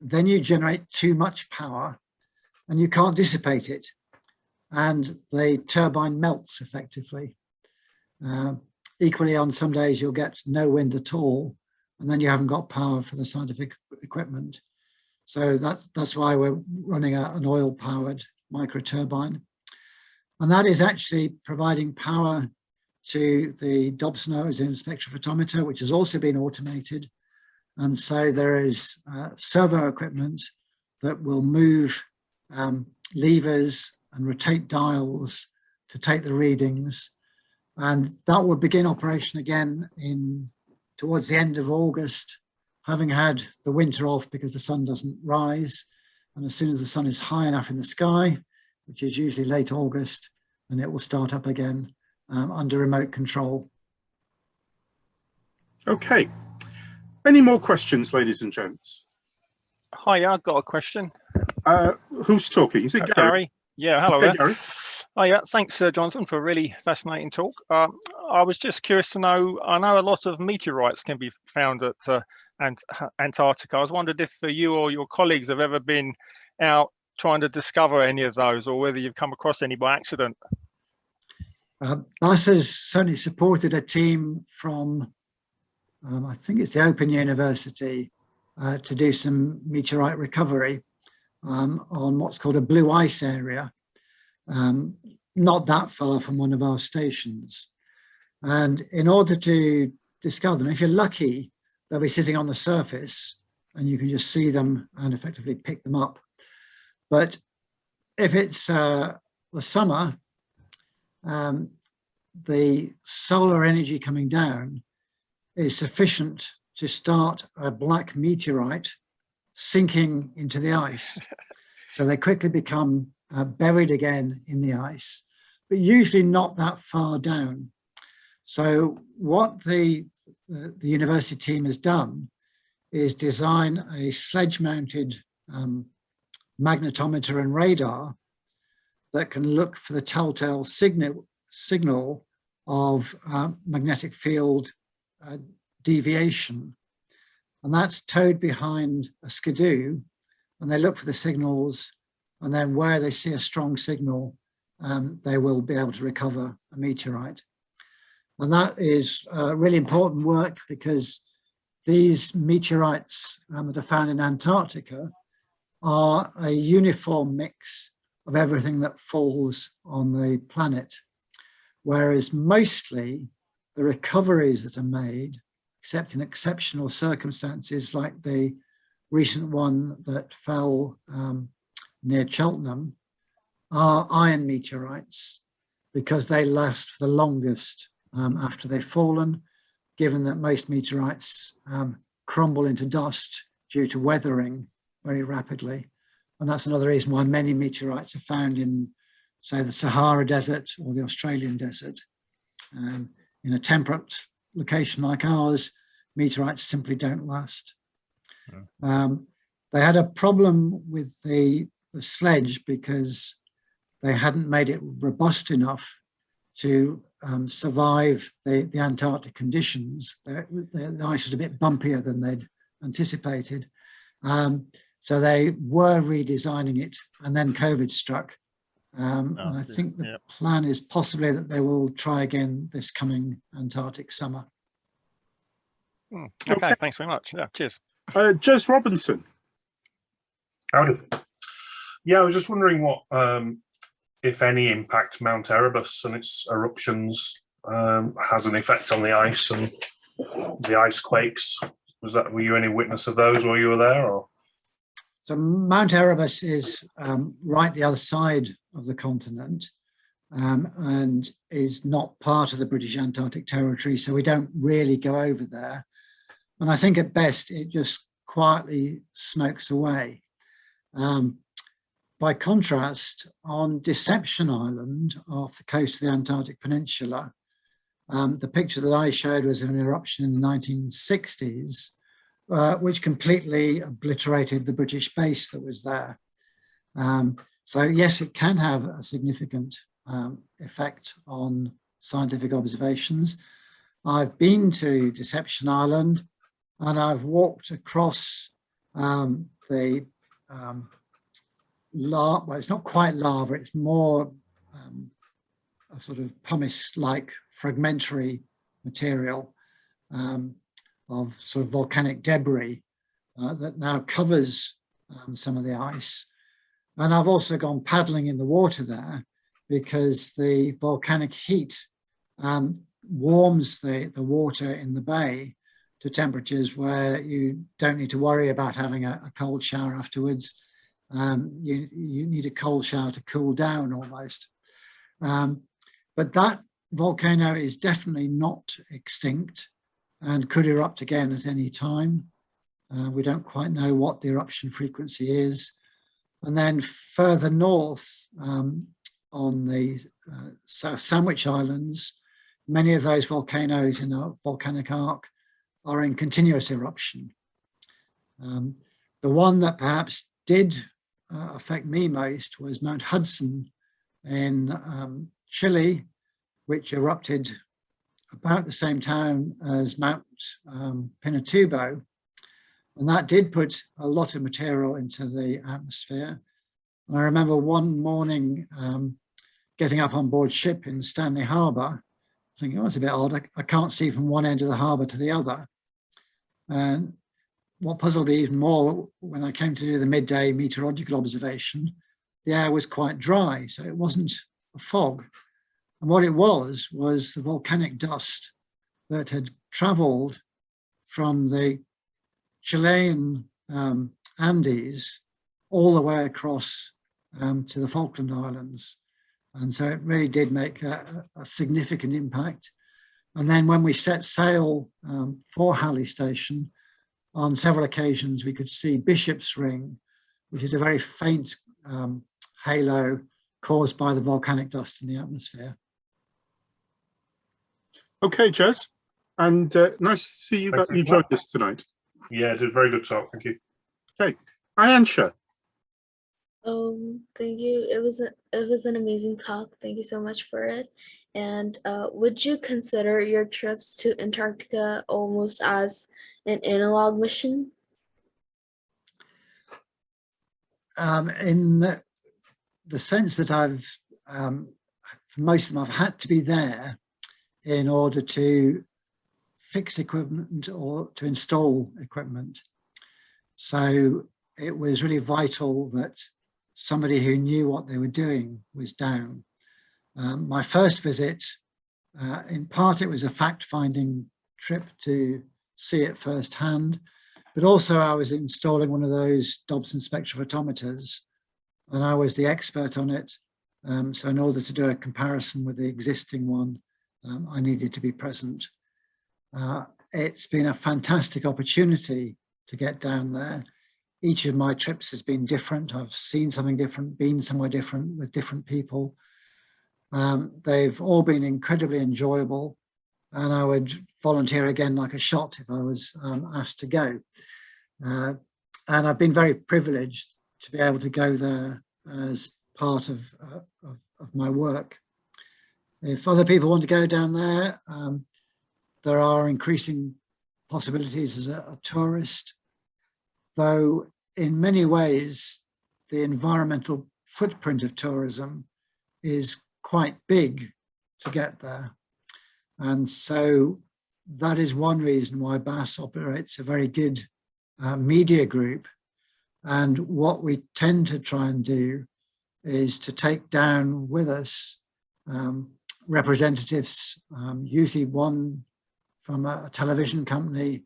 then you generate too much power and you can't dissipate it, and the turbine melts effectively. Equally, on some days you'll get no wind at all, and then you haven't got power for the scientific equipment. So that's why we're running an oil-powered microturbine. And that is actually providing power to the Dobson ozone spectrophotometer, which has also been automated. And so there is servo equipment that will move levers and rotate dials to take the readings. And that will begin operation again towards the end of August, having had the winter off because the sun doesn't rise. And as soon as the sun is high enough in the sky, which is usually late August, then it will start up again under remote control. Okay. Any more questions, ladies and gents? Hi, I've got a question. Who's talking? Is it Gary? Gary? Yeah, hello Okay, there. Gary. Oh yeah, thanks, Jonathan, for a really fascinating talk. I was just curious to know, I know a lot of meteorites can be found at Antarctica. I was wondering if you or your colleagues have ever been out trying to discover any of those, or whether you've come across any by accident. NASA's certainly supported a team from, I think it's the Open University, to do some meteorite recovery on what's called a blue ice area, not that far from one of our stations. And in order to discover them, if you're lucky, they'll be sitting on the surface and you can just see them and effectively pick them up. But if it's the summer, the solar energy coming down is sufficient to start a black meteorite sinking into the ice. So they quickly become buried again in the ice, but usually not that far down. So what the university team has done is design a sledge-mounted magnetometer and radar that can look for the telltale signal of magnetic field deviation. And that's towed behind a skidoo, and they look for the signals, and then where they see a strong signal, they will be able to recover a meteorite. And that is really important work, because these meteorites that are found in Antarctica are a uniform mix of everything that falls on the planet, whereas mostly the recoveries that are made, except in exceptional circumstances like the recent one that fell near Cheltenham, are iron meteorites, because they last for the longest after they've fallen, given that most meteorites crumble into dust due to weathering very rapidly. And that's another reason why many meteorites are found in, say, the Sahara Desert or the Australian desert. In a temperate location like ours, meteorites simply don't last. They had a problem with the sledge because they hadn't made it robust enough to survive the Antarctic conditions. The ice was a bit bumpier than they'd anticipated. So they were redesigning it, and then COVID struck. And I think the plan is possibly that they will try again this coming Antarctic summer. Okay, thanks very much. Yeah, cheers. Jez Robinson. Howdy. Yeah, I was just wondering what, if any, impact Mount Erebus and its eruptions has an effect on the ice and the ice quakes. Were you any witness of those while you were there? Or? So Mount Erebus is right the other side of the continent and is not part of the British Antarctic Territory, so we don't really go over there. And I think at best it just quietly smokes away. By contrast, on Deception Island, off the coast of the Antarctic Peninsula, the picture that I showed was of an eruption in the 1960s, which completely obliterated the British base that was there. So yes, it can have a significant effect on scientific observations. I've been to Deception Island, and I've walked across the lava. Well, it's not quite lava, it's more a sort of pumice-like fragmentary material of sort of volcanic debris that now covers some of the ice. And I've also gone paddling in the water there because the volcanic heat warms the water in the bay to temperatures where you don't need to worry about having a cold shower afterwards. You need a cold shower to cool down almost. But that volcano is definitely not extinct and could erupt again at any time. We don't quite know what the eruption frequency is. And then further north on the South Sandwich Islands, many of those volcanoes in our volcanic arc are in continuous eruption. The one that perhaps did affect me most was Mount Hudson in Chile, which erupted about the same time as Mount Pinatubo. And that did put a lot of material into the atmosphere. And I remember one morning getting up on board ship in Stanley Harbour, thinking, oh, it's a bit odd. I can't see from one end of the harbour to the other. And what puzzled me even more, when I came to do the midday meteorological observation, the air was quite dry, so it wasn't a fog. And what it was the volcanic dust that had travelled from the Chilean Andes all the way across to the Falkland Islands. And so it really did make a significant impact. And then when we set sail for Halley Station, on several occasions we could see Bishop's Ring, which is a very faint halo caused by the volcanic dust in the atmosphere. Okay, Jez, and nice to see you that you joined us tonight. Yeah, did a very good talk. Thank you. Okay, Ayansha. Thank you. It was an amazing talk. Thank you so much for it. And would you consider your trips to Antarctica almost as an analog mission? In the sense that for most of them, I've had to be there in order to fix equipment or to install equipment. So it was really vital that somebody who knew what they were doing was down. My first visit, in part, it was a fact-finding trip to see it firsthand, but also I was installing one of those Dobson spectrophotometers, and I was the expert on it. So in order to do a comparison with the existing one, I needed to be present. It's been a fantastic opportunity to get down there. Each of my trips has been different. I've seen something different, been somewhere different with different people. They've all been incredibly enjoyable, and I would volunteer again like a shot if I was asked to go. And I've been very privileged to be able to go there as part of my work. If other people want to go down there, there are increasing possibilities as a tourist, though in many ways the environmental footprint of tourism is quite big to get there. And so that is one reason why BAS operates a very good media group. And what we tend to try and do is to take down with us representatives, usually one from a television company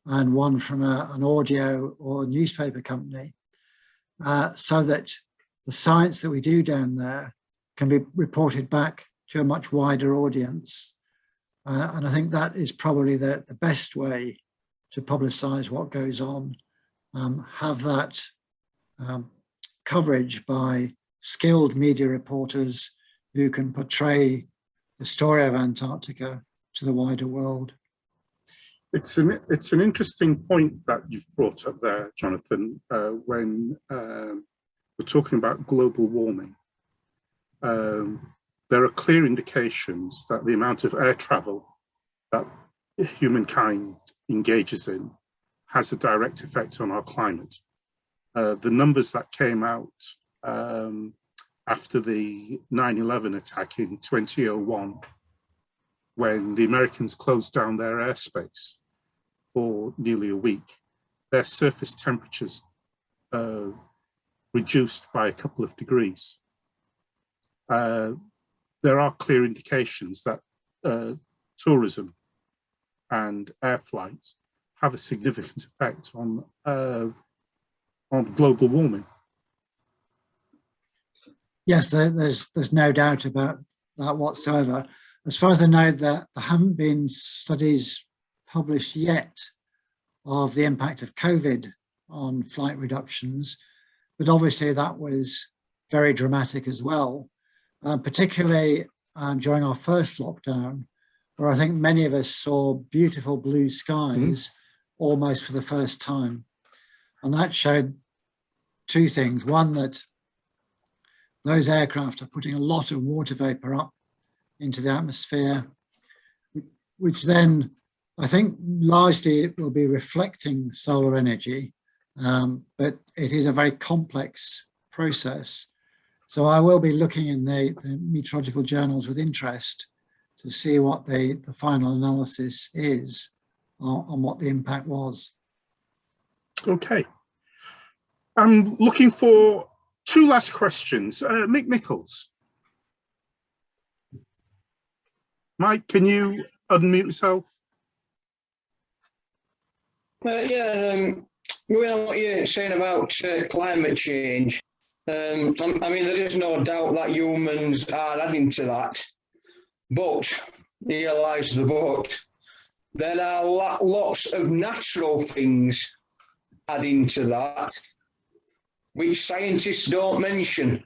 and one from an audio or newspaper company, so that the science that we do down there can be reported back to a much wider audience. And I think that is probably the best way to publicize what goes on, have that coverage by skilled media reporters who can portray the story of Antarctica to the wider world. It's an interesting point that you've brought up there, Jonathan, when we're talking about global warming. There are clear indications that the amount of air travel that humankind engages in has a direct effect on our climate. The numbers that came out after the 9/11 attack in 2001, when the Americans closed down their airspace for nearly a week, their surface temperatures reduced by a couple of degrees, there are clear indications that tourism and air flight have a significant effect on global warming. Yes, there's no doubt about that whatsoever. As far as I know, there haven't been studies published yet of the impact of COVID on flight reductions, but obviously that was very dramatic as well, particularly during our first lockdown, where I think many of us saw beautiful blue skies almost for the first time. And that showed two things. One, that those aircraft are putting a lot of water vapor up into the atmosphere, which then I think largely it will be reflecting solar energy, but it is a very complex process. So I will be looking in the meteorological journals with interest to see what the final analysis is on what the impact was. Okay. I'm looking for two last questions. Mick Mickles. Mike, can you unmute yourself? Going on what you're saying about climate change, I mean, there is no doubt that humans are adding to that, but here lies the but. There are lots of natural things adding to that, which scientists don't mention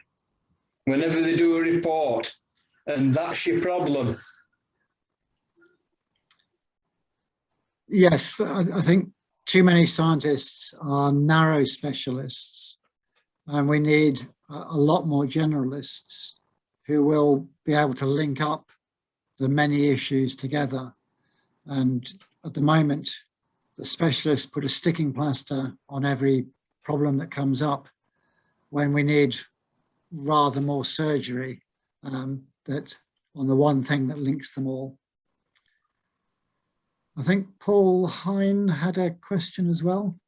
whenever they do a report, and that's your problem. Yes, I think too many scientists are narrow specialists, and we need a lot more generalists who will be able to link up the many issues together. And at the moment, the specialists put a sticking plaster on every problem that comes up, when we need rather more surgery that on the one thing that links them all. I think Paul Hine had a question as well.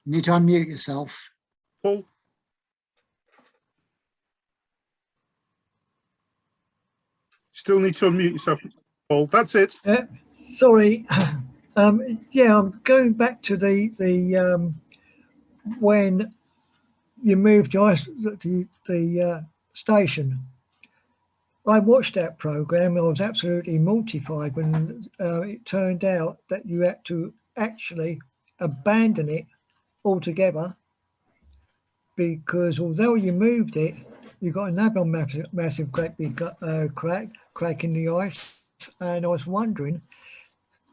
You need to unmute yourself. Paul? Still need to unmute yourself, Paul. That's it. Sorry. Yeah, I'm going back to the when you moved the station. I watched that program and I was absolutely mortified when it turned out that you had to actually abandon it altogether, because although you moved it, you got another massive great big crack in the ice. And I was wondering,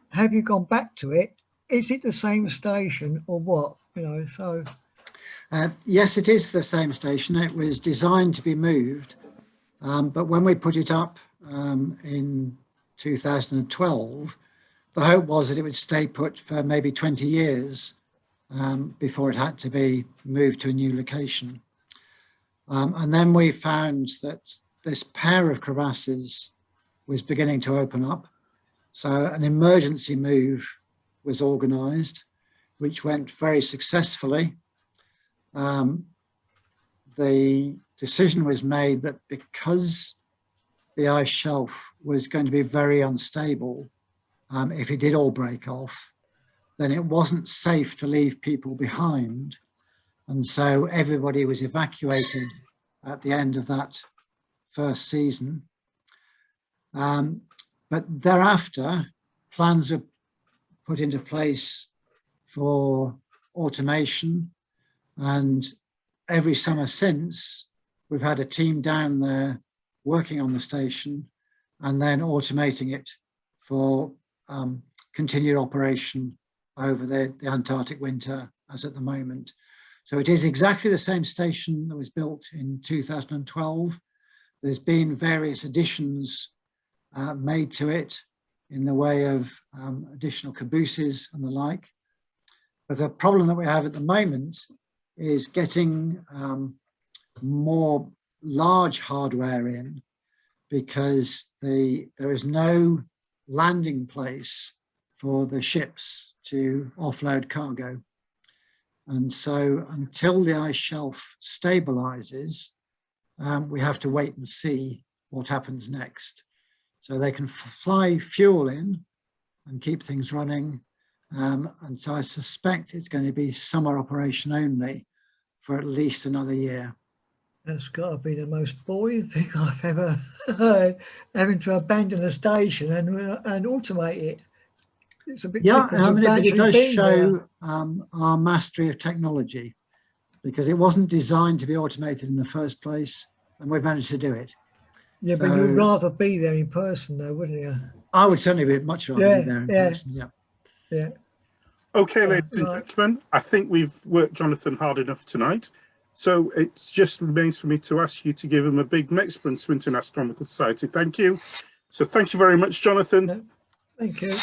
have you gone back to it? Is it the same station or what? You know, so. Yes, it is the same station. It was designed to be moved. But when we put it up in 2012, the hope was that it would stay put for maybe 20 years before it had to be moved to a new location. And then we found that this pair of crevasses was beginning to open up. So an emergency move was organised, which went very successfully. The decision was made that because the ice shelf was going to be very unstable, if it did all break off, then it wasn't safe to leave people behind. And so everybody was evacuated at the end of that first season. But thereafter, plans were put into place for automation, and every summer since, we've had a team down there working on the station and then automating it for continued operation over the Antarctic winter as at the moment. So it is exactly the same station that was built in 2012. There's been various additions made to it in the way of additional cabooses and the like. But the problem that we have at the moment is getting more large hardware in, because there is no landing place for the ships to offload cargo. And so until the ice shelf stabilizes, we have to wait and see what happens next. So they can fly fuel in and keep things running. And so I suspect it's going to be summer operation only for at least another year. That's got to be the most boring thing I've ever heard, having to abandon a station and automate it. It's a bit Yeah, different I from mean, it actually does being there. show our mastery of technology, because it wasn't designed to be automated in the first place, and we've managed to do it. Yeah, but So- you'd rather be there in person though, wouldn't you? I would certainly be much rather Yeah, be there in yeah. person. Yeah. Yeah. Okay, ladies and right. gentlemen, I think we've worked Jonathan hard enough tonight. So it just remains for me to ask you to give him a big Mexprin Swinton Astronomical Society. Thank you. So thank you very much, Jonathan. Thank you.